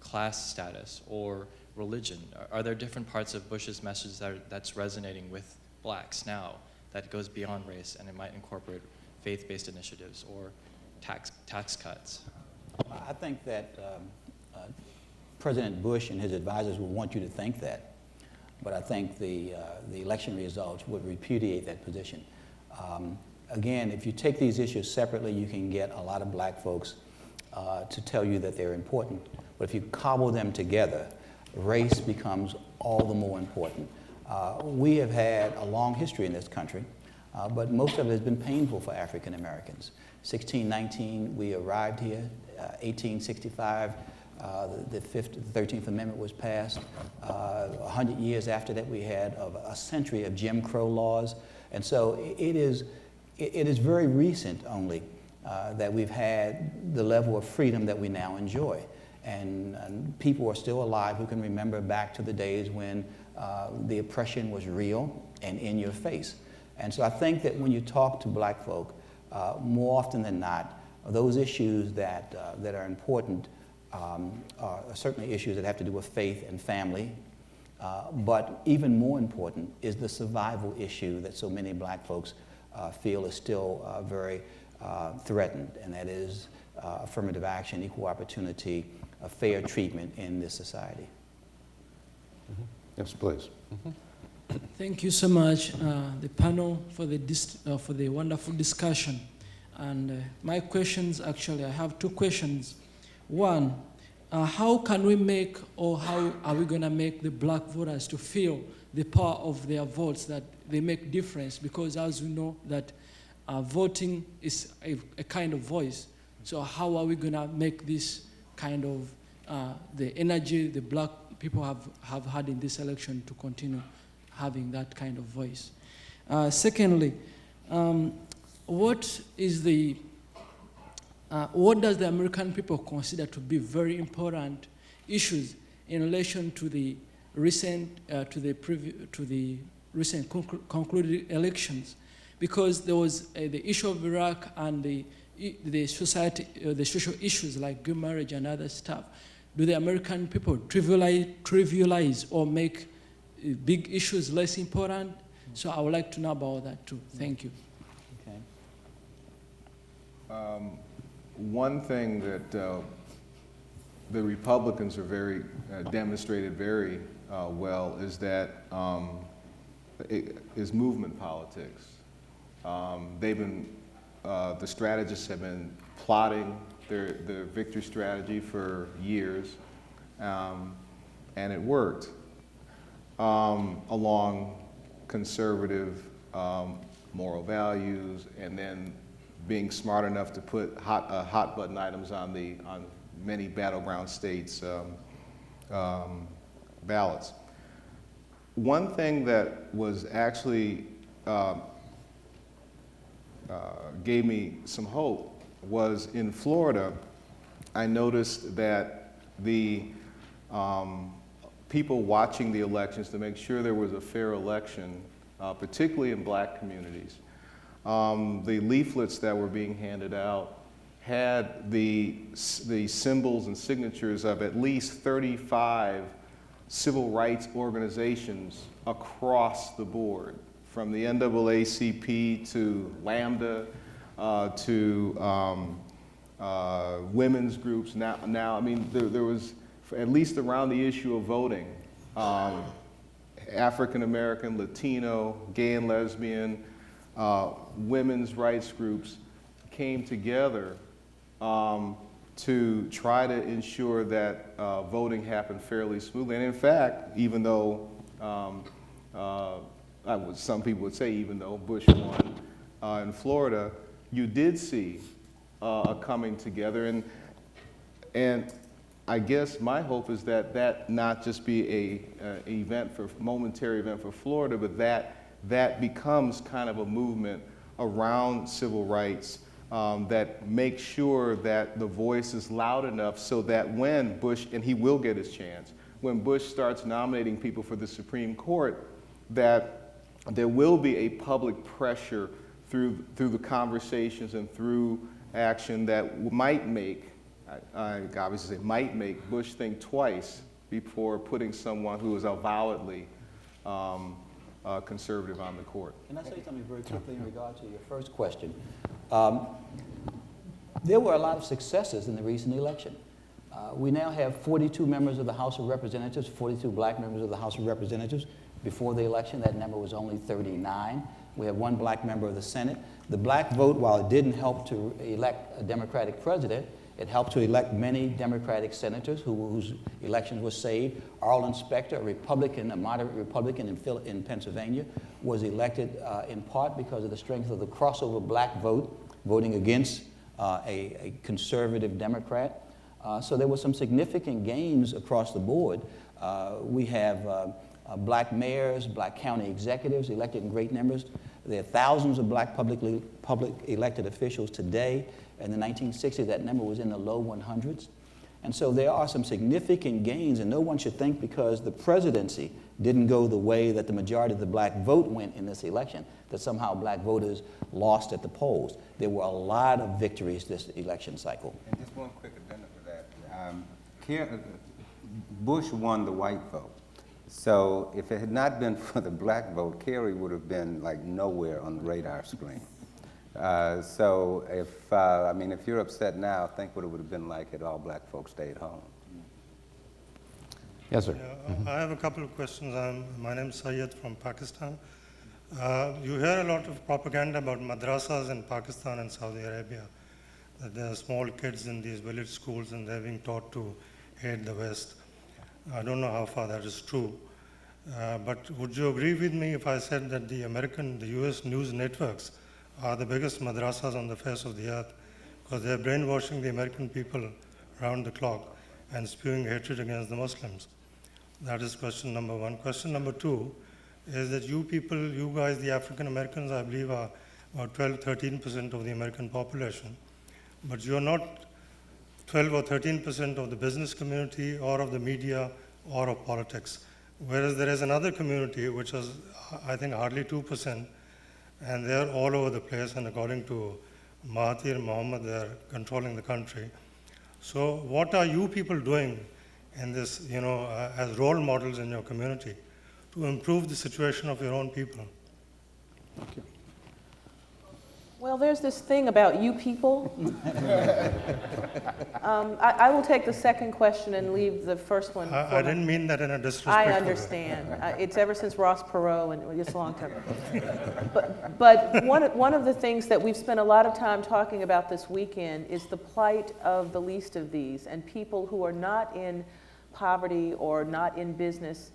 class status or religion? Are there different parts of Bush's message that's resonating with blacks now that goes beyond race, and it might incorporate faith-based initiatives or tax cuts? I think that President Bush and his advisors would want you to think that, but I think the election results would repudiate that position. Again, if you take these issues separately, you can get a lot of black folks to tell you that they're important. But if you cobble them together, race becomes all the more important. We have had a long history in this country, but most of it has been painful for African Americans. 1619, we arrived here. 1865, the 13th Amendment was passed. 100 years after that, we had a century of Jim Crow laws. And so it is very recent only that we've had the level of freedom that we now enjoy. And people are still alive who can remember back to the days when the oppression was real and in your face. And so I think that when you talk to black folk, more often than not, those issues that are important are certainly issues that have to do with faith and family. But even more important is the survival issue that so many black folks feel is still very threatened, and that is affirmative action, equal opportunity, a fair treatment in this society. Mm-hmm. Yes, please. Mm-hmm. Thank you so much, the panel, for the wonderful discussion. And my questions, actually, I have two questions. One, how can we make, or how are we going to make the black voters to feel the power of their votes, that they make difference? Because as we know that voting is a kind of voice. So how are we going to make this kind of the energy the black people have had in this election to continue having that kind of voice? Secondly, what does the American people consider to be very important issues in relation to the recent concluded elections? Because there was the issue of Iraq and the social issues like gay marriage and other stuff. Do the American people trivialize or make big issues less important? So I would like to know about that too. Thank you. Okay. One thing that the Republicans are very demonstrated very well is that is movement politics. They've been the strategists have been plotting their victory strategy for years, and it worked along conservative moral values, and then being smart enough to put hot button items on many battleground states' ballots. One thing that was actually gave me some hope was in Florida. I noticed that the people watching the elections to make sure there was a fair election, particularly in black communities. The leaflets that were being handed out had the symbols and signatures of at least 35 civil rights organizations across the board, from the NAACP to Lambda to women's groups. Now, I mean, there was, at least around the issue of voting, African American, Latino, gay and lesbian, women's rights groups came together to try to ensure that voting happened fairly smoothly. And in fact, even though some people would say even though Bush won in Florida, you did see a coming together. And I guess my hope is that that not just be a momentary event for Florida, but that becomes kind of a movement around civil rights that makes sure that the voice is loud enough so that when Bush, and he will get his chance, when Bush starts nominating people for the Supreme Court, that there will be a public pressure through the conversations and through action that might make, I obviously say might make Bush think twice before putting someone who is avowedly conservative on the court. Can I say something very quickly in regard to your first question? There were a lot of successes in the recent election. We now have 42 members of the House of Representatives, 42 black members of the House of Representatives. Before the election, that number was only 39. We have one black member of the Senate. The black vote, while it didn't help to elect a Democratic president, it helped to elect many Democratic senators whose elections were saved. Arlen Specter, a Republican, a moderate Republican in Pennsylvania, was elected in part because of the strength of the crossover black vote, voting against a conservative Democrat. So there were some significant gains across the board. We have black mayors, black county executives elected in great numbers. There are thousands of black public elected officials today. In the 1960s, that number was in the low 100s. And so there are some significant gains, and no one should think because the presidency didn't go the way that the majority of the black vote went in this election, that somehow black voters lost at the polls. There were a lot of victories this election cycle. And just one quick addendum for that. Bush won the white vote. So if it had not been for the black vote, Kerry would have been like nowhere on the radar screen. So if you're upset now, think what it would have been like had all black folks stayed home. Yes, sir. Yeah, I have a couple of questions. My name is Syed from Pakistan. You hear a lot of propaganda about madrasas in Pakistan and Saudi Arabia, that there are small kids in these village schools and they're being taught to hate the West. I don't know how far that is true. But would you agree with me if I said that the US news networks are the biggest madrasas on the face of the earth because they're brainwashing the American people around the clock and spewing hatred against the Muslims? That is question number one. Question number two is that you guys, the African Americans, I believe are about 12-13% of the American population, but you're not 12 or 13% of the business community or of the media or of politics. Whereas there is another community which is, I think, hardly 2%, and they're all over the place, and according to Mahathir Mohamad, they're controlling the country. So what are you people doing in this, as role models in your community to improve the situation of your own people? Thank you. Well, there's this thing about you people. I will take the second question and leave the first one. I didn't mean that in a disrespectful way. I understand. It's ever since Ross Perot, and it's a long time. But one of the things that we've spent a lot of time talking about this weekend is the plight of the least of these and people who are not in poverty or not in business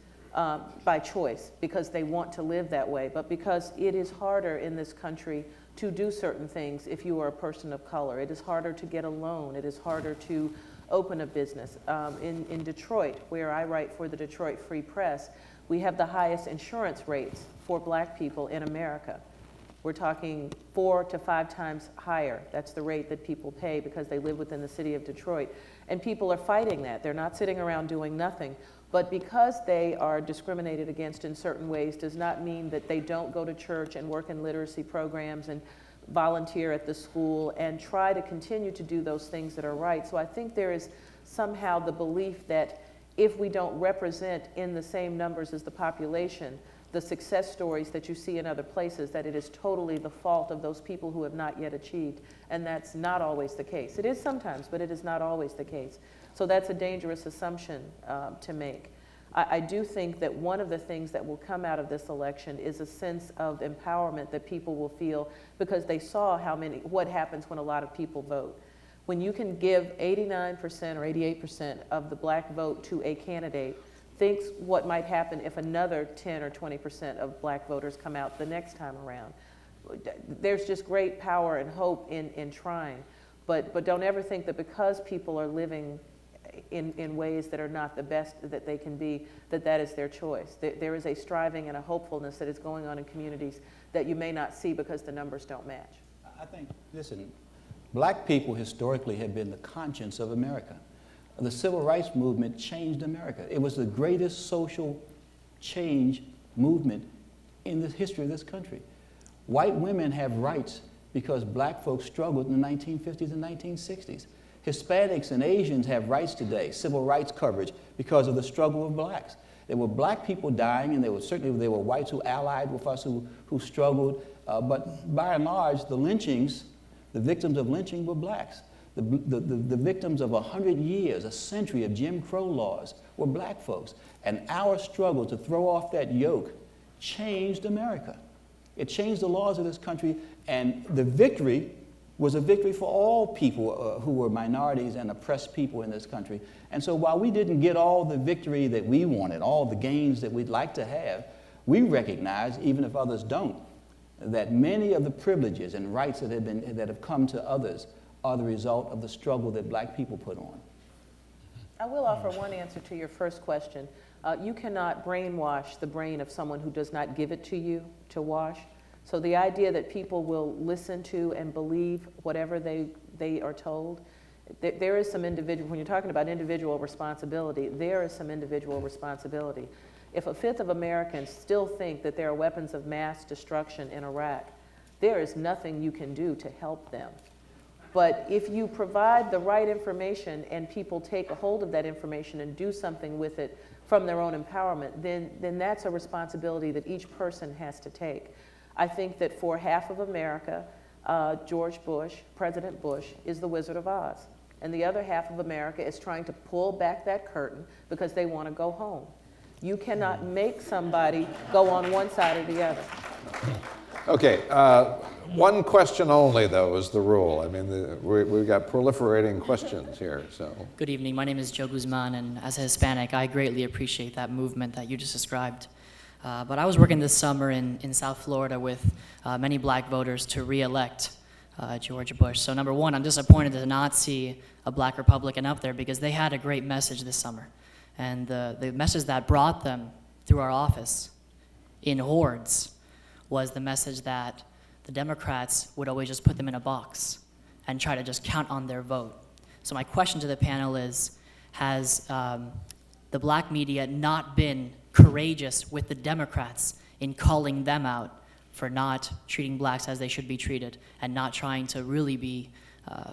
by choice because they want to live that way, but because it is harder in this country to do certain things if you are a person of color. It is harder to get a loan. It is harder to open a business. In Detroit, where I write for the Detroit Free Press, we have the highest insurance rates for black people in America. We're talking 4 to 5 times higher. That's the rate that people pay because they live within the city of Detroit. And people are fighting that. They're not sitting around doing nothing. But because they are discriminated against in certain ways does not mean that they don't go to church and work in literacy programs and volunteer at the school and try to continue to do those things that are right. So I think there is somehow the belief that if we don't represent in the same numbers as the population the success stories that you see in other places, that it is totally the fault of those people who have not yet achieved. And that's not always the case. It is sometimes, but it is not always the case. So that's a dangerous assumption to make. I do think that one of the things that will come out of this election is a sense of empowerment that people will feel because they saw what happens when a lot of people vote. When you can give 89% or 88% of the black vote to a candidate, thinks what might happen if another 10 or 20% of black voters come out the next time around. There's just great power and hope in trying. But don't ever think that because people are living in ways that are not the best that they can be, that is their choice. There is a striving and a hopefulness that is going on in communities that you may not see because the numbers don't match. I think, listen, black people historically have been the conscience of America. The civil rights movement changed America. It was the greatest social change movement in the history of this country. White women have rights because black folks struggled in the 1950s and 1960s. Hispanics and Asians have rights today, civil rights coverage, because of the struggle of blacks. There were black people dying, and there were whites who allied with us who struggled, but by and large, the lynchings, the victims of lynching were blacks. The victims of 100 years, a century of Jim Crow laws were black folks. And our struggle to throw off that yoke changed America. It changed the laws of this country, and the victory was a victory for all people who were minorities and oppressed people in this country. And so while we didn't get all the victory that we wanted, all the gains that we'd like to have, we recognize, even if others don't, that many of the privileges and rights that have come to others are the result of the struggle that black people put on. I will offer one answer to your first question. You cannot brainwash the brain of someone who does not give it to you to wash. So the idea that people will listen to and believe whatever they are told, there is some individual, when you're talking about individual responsibility, there is some individual responsibility. If a fifth of Americans still think that there are weapons of mass destruction in Iraq, there is nothing you can do to help them. But if you provide the right information and people take a hold of that information and do something with it from their own empowerment, then that's a responsibility that each person has to take. I think that for half of America, George Bush, President Bush, is the Wizard of Oz. And the other half of America is trying to pull back that curtain because they want to go home. You cannot make somebody go on one side or the other. Okay, one question only, though, is the rule. I mean, we've got proliferating questions here, so. Good evening, my name is Joe Guzman, and as a Hispanic, I greatly appreciate that movement that you just described. But I was working this summer in South Florida with many black voters to re-elect George Bush. So number one, I'm disappointed to not see a black Republican up there because they had a great message this summer. And the message that brought them through our office in hordes was the message that the Democrats would always just put them in a box and try to just count on their vote. So my question to the panel is, has the black media not been courageous with the Democrats in calling them out for not treating blacks as they should be treated and not trying to really be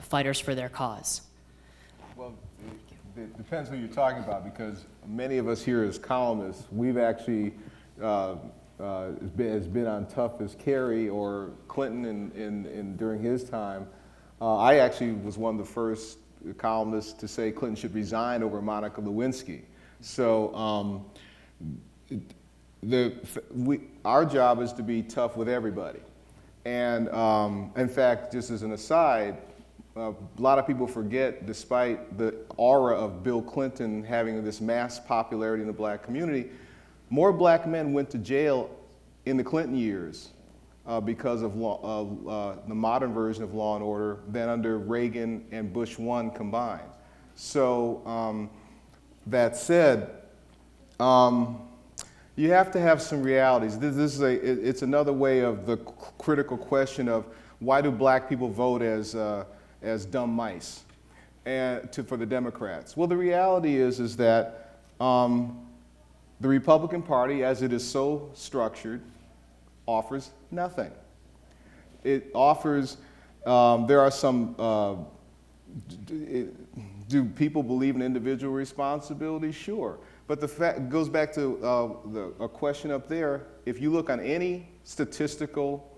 fighters for their cause? Well, it depends who you're talking about, because many of us here as columnists, we've actually has been on tough as Kerry or Clinton during his time. I actually was one of the first columnists to say Clinton should resign over Monica Lewinsky. So our job is to be tough with everybody. And in fact, just as an aside, a lot of people forget, despite the aura of Bill Clinton having this mass popularity in the black community, more black men went to jail in the Clinton years because of the modern version of law and order than under Reagan and Bush 1 combined. So that said, you have to have some realities. It's another way of the critical question of why do black people vote as dumb mice for the Democrats? Well, the reality is that the Republican Party, as it is so structured, offers nothing. It offers, there are some, do people believe in individual responsibility? Sure. But the fact goes back to a question up there. If you look on any statistical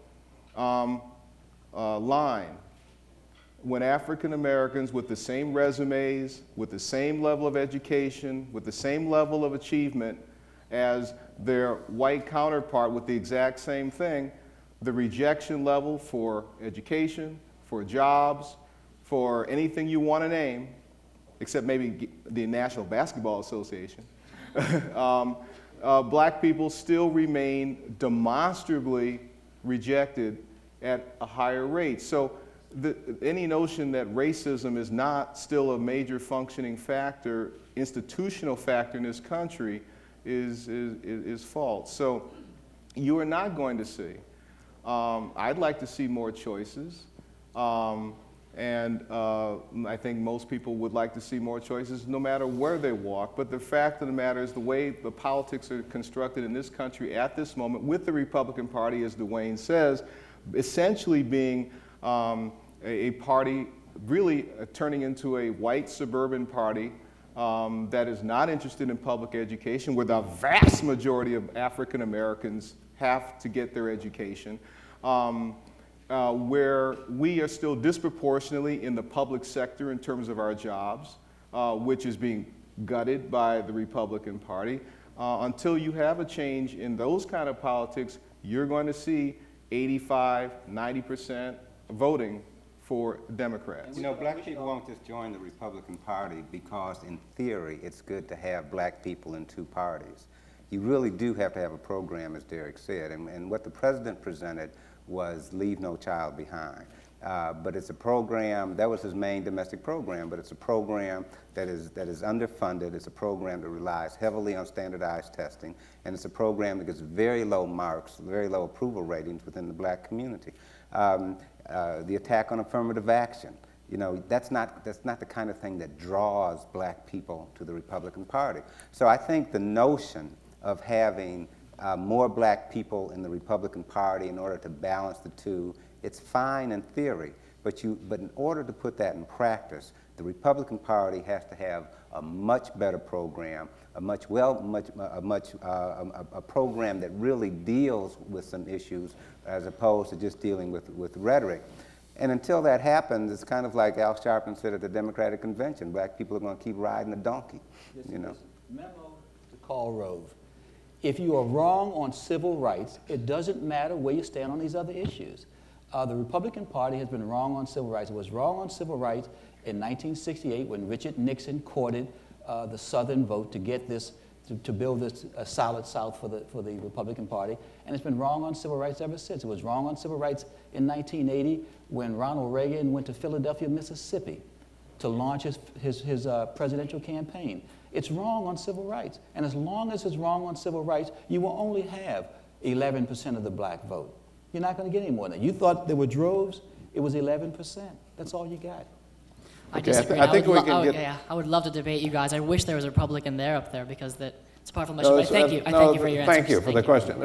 line, when African Americans with the same resumes, with the same level of education, with the same level of achievement as their white counterpart with the exact same thing, the rejection level for education, for jobs, for anything you want to name, except maybe the National Basketball Association, black people still remain demonstrably rejected at a higher rate. So any notion that racism is not still a major functioning factor, institutional factor in this country is false. So you are not going to see. I'd like to see more choices. And I think most people would like to see more choices no matter where they walk. But the fact of the matter is the way the politics are constructed in this country at this moment with the Republican Party, as Dwayne says, essentially being a party really turning into a white suburban party that is not interested in public education, where the vast majority of African Americans have to get their education. Where we are still disproportionately in the public sector in terms of our jobs, which is being gutted by the Republican Party. Until you have a change in those kind of politics, you're going to see 85, 90% voting for Democrats. You know, black people won't just join the Republican Party because, in theory, it's good to have black people in two parties. You really do have to have a program, as Derek said, and what the president presented was Leave No Child Behind. But it's a program, that was his main domestic program, but it's a program that is underfunded. It's a program that relies heavily on standardized testing, and it's a program that gets very low marks, very low approval ratings within the black community. The attack on affirmative action, you know, that's not the kind of thing that draws black people to the Republican Party. So I think the notion of having more black people in the Republican Party in order to balance the two, it's fine in theory, but in order to put that in practice, the Republican Party has to have a much better program, a program that really deals with some issues as opposed to just dealing with rhetoric. And until that happens, it's kind of like Al Sharpton said at the Democratic Convention, black people are going to keep riding a donkey, you know. Memo to Karl Rove. If you are wrong on civil rights, it doesn't matter where you stand on these other issues. The Republican Party has been wrong on civil rights. It was wrong on civil rights in 1968 when Richard Nixon courted the Southern vote to get this, to build this solid South for the Republican Party. And it's been wrong on civil rights ever since. It was wrong on civil rights in 1980 when Ronald Reagan went to Philadelphia, Mississippi to launch his presidential campaign. It's wrong on civil rights. And as long as it's wrong on civil rights, you will only have 11% of the black vote. You're not going to get any more than that. You thought there were droves, it was 11%. That's all you got. I disagree. I would love to debate you guys. I wish there was a Republican up there because it's a powerful message. But thank you. I thank you for your answers. Thank you for the question.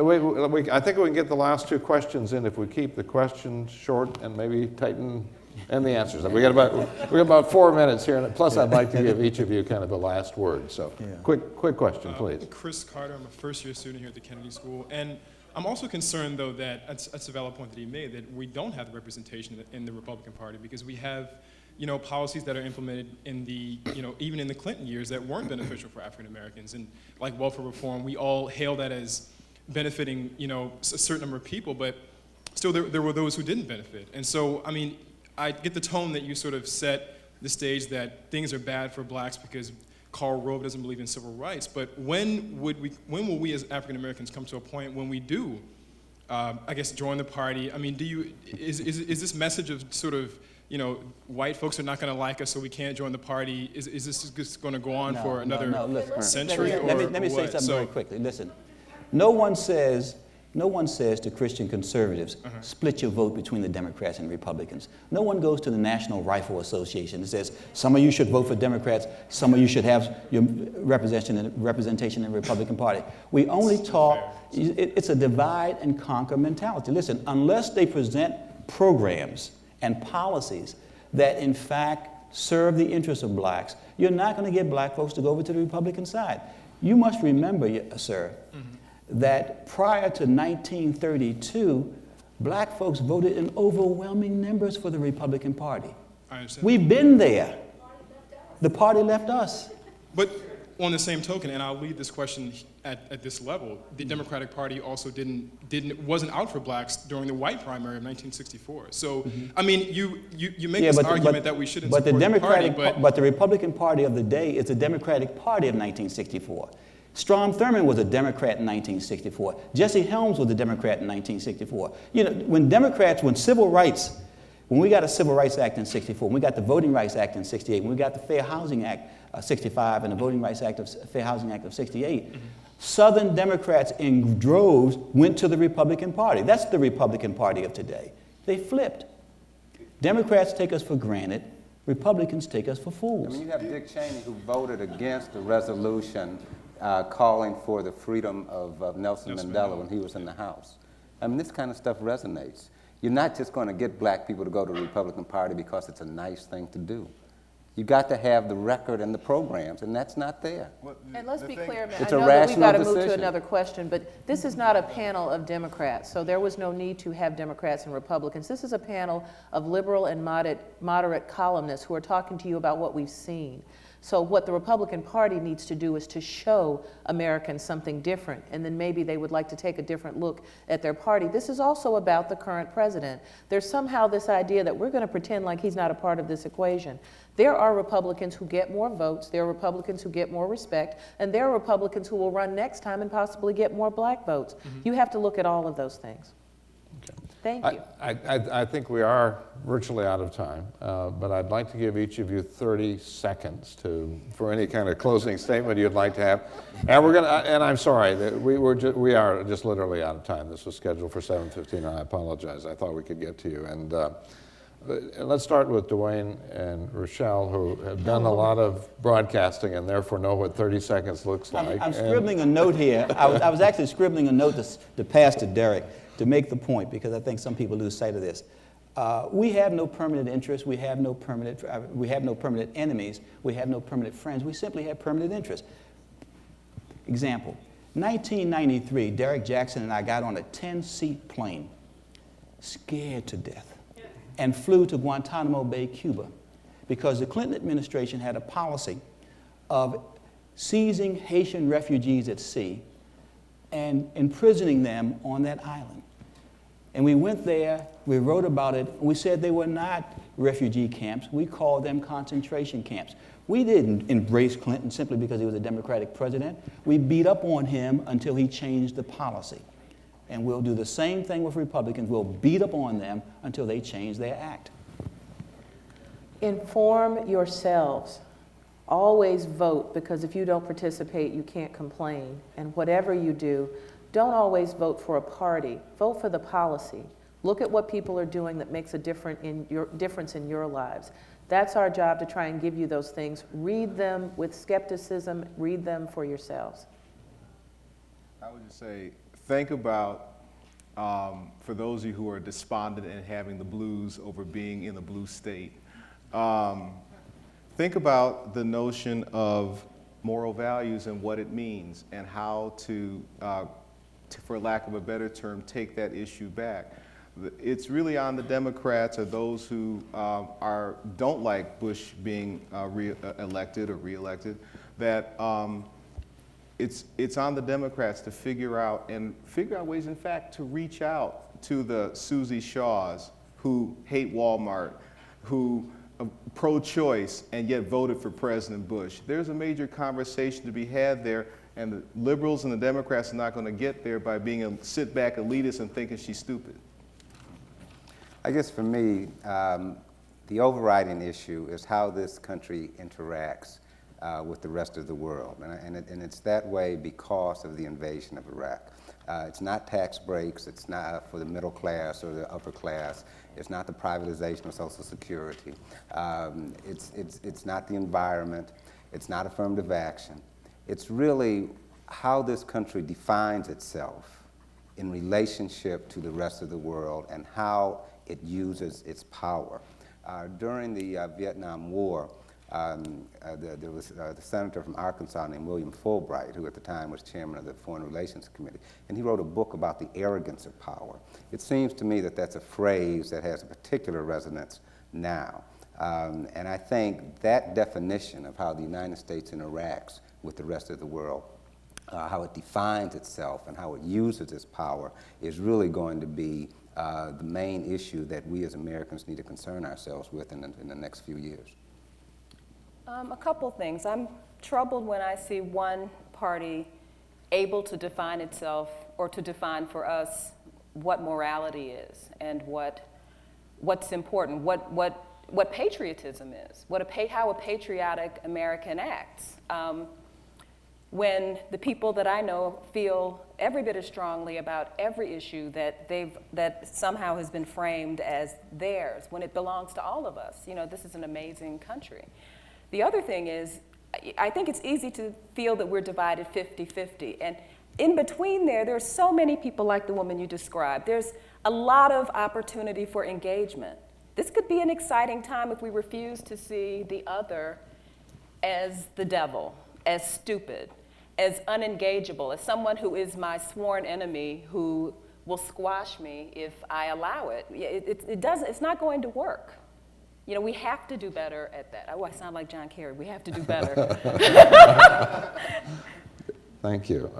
I think we can get the last two questions in if we keep the questions short and maybe tighten and the answers. We got about 4 minutes here, and plus I'd like to give each of you kind of the last word. So, quick question, please. Chris Carter. I'm a first-year student here at the Kennedy School, and I'm also concerned, though, that that's a valid point that he made, that we don't have the representation in the Republican Party because we have, you know, policies that are implemented in the, you know, even in the Clinton years that weren't beneficial for African Americans, and like welfare reform, we all hail that as benefiting, you know, a certain number of people, but still there were those who didn't benefit. And so, I mean, I get the tone that you sort of set the stage that things are bad for blacks because Karl Rove doesn't believe in civil rights, but when will we as African Americans come to a point when we do, I guess, join the party? I mean, is this message of sort of, you know, white folks are not going to like us, so we can't join the party? Is this just going to go on for another century? Let me say something very quickly. Listen, no one says to Christian conservatives, split your vote between the Democrats and Republicans. No one goes to the National Rifle Association and says, some of you should vote for Democrats, some of you should have your representation in the Republican Party. We only talk, it's a divide and conquer mentality. Listen, unless they present programs and policies that in fact serve the interests of blacks, you're not going to get black folks to go over to the Republican side. You must remember, sir, that prior to 1932, black folks voted in overwhelming numbers for the Republican Party. I understand. We've been there. The party left us. But on the same token, and I'll leave this question at this level, the Democratic Party also wasn't out for blacks during the white primary of 1964. So, I mean, you make this argument that we shouldn't support the party, but the Republican Party of the day is the Democratic Party of 1964. Strom Thurmond was a Democrat in 1964. Jesse Helms was a Democrat in 1964. You know, when civil rights, when we got a Civil Rights Act in 64, when we got the Voting Rights Act in 68, when we got the Fair Housing Act 65 and the Voting Rights Act of Fair Housing Act of 68, Southern Democrats in droves went to the Republican Party. That's the Republican Party of today. They flipped. Democrats take us for granted. Republicans take us for fools. I mean, you have Dick Cheney who voted against the resolution calling for the freedom of Nelson Mandela when he was in the House. I mean, this kind of stuff resonates. You're not just going to get black people to go to the Republican Party because it's a nice thing to do. You got to have the record and the programs, and that's not there. And let's be clear, man, It's I a know that we've got to rational move to decision. another question, but this is not a panel of Democrats, so there was no need to have Democrats and Republicans. This is a panel of liberal and moderate columnists who are talking to you about what we've seen. So what the Republican Party needs to do is to show Americans something different, and then maybe they would like to take a different look at their party. This is also about the current president. There's somehow this idea that we're going to pretend like he's not a part of this equation. There are Republicans who get more votes, there are Republicans who get more respect, and there are Republicans who will run next time and possibly get more black votes. You have to look at all of those things. Thank you. I think we are virtually out of time, but I'd like to give each of you 30 seconds for any kind of closing statement you'd like to have. And I'm sorry, we are just literally out of time. This was scheduled for 7:15, and I apologize. I thought we could get to you. And let's start with Dwayne and Rochelle, who have done a lot of broadcasting and therefore know what 30 seconds looks like. I'm scribbling a note here. I was actually scribbling a note to pass to Derek to make the point, because I think some people lose sight of this. We have no permanent interests. We have no permanent enemies. We have no permanent friends. We simply have permanent interests. Example, 1993, Derek Jackson and I got on a 10-seat plane, scared to death, and flew to Guantanamo Bay, Cuba, because the Clinton administration had a policy of seizing Haitian refugees at sea and imprisoning them on that island. And we went there, we wrote about it, we said they were not refugee camps, we called them concentration camps. We didn't embrace Clinton simply because he was a Democratic president. We beat up on him until he changed the policy. And we'll do the same thing with Republicans. We'll beat up on them until they change their act. Inform yourselves. Always vote, because if you don't participate, you can't complain. And whatever you do, don't always vote for a party. Vote for the policy. Look at what people are doing that makes a difference in your lives. That's our job, to try and give you those things. Read them with skepticism. Read them for yourselves. I would just say, think about, for those of you who are despondent and having the blues over being in a blue state, think about the notion of moral values and what it means, and how to, for lack of a better term, take that issue back. It's really on the Democrats, or those who don't like Bush being elected or reelected, that it's on the Democrats to figure out ways, in fact, to reach out to the Susie Shaws who hate Walmart, who are pro-choice and yet voted for President Bush. There's a major conversation to be had there, and the liberals and the Democrats are not going to get there by being a sit-back elitist and thinking she's stupid. I guess for me, the overriding issue is how this country interacts with the rest of the world. And it's that way because of the invasion of Iraq. It's not tax breaks, it's not for the middle class or the upper class, it's not the privatization of Social Security, it's not the environment, it's not affirmative action. It's really how this country defines itself in relationship to the rest of the world and how it uses its power. During the Vietnam War, there was the senator from Arkansas named William Fulbright, who at the time was chairman of the Foreign Relations Committee, and he wrote a book about the arrogance of power. It seems to me that that's a phrase that has a particular resonance now. And I think that definition of how the United States interacts with the rest of the world, how it defines itself and how it uses its power, is really going to be the main issue that we as Americans need to concern ourselves with in the next few years. A couple things. I'm troubled when I see one party able to define itself, or to define for us what morality is and what's important, what patriotism is, how a patriotic American acts. When the people that I know feel every bit as strongly about every issue that somehow has been framed as theirs, when it belongs to all of us. You know, this is an amazing country. The other thing is, I think it's easy to feel that we're divided 50-50. And in between there's so many people like the woman you described. There's a lot of opportunity for engagement. This could be an exciting time if we refuse to see the other as the devil, as stupid, as unengageable, as someone who is my sworn enemy who will squash me if I allow it. It's not going to work. You know, we have to do better at that. Oh, I sound like John Kerry. We have to do better. Thank you.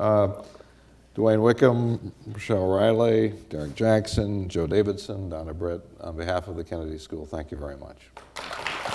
Dwayne Wickham, Rochelle Riley, Derek Jackson, Joe Davidson, Donna Britt, on behalf of the Kennedy School, thank you very much.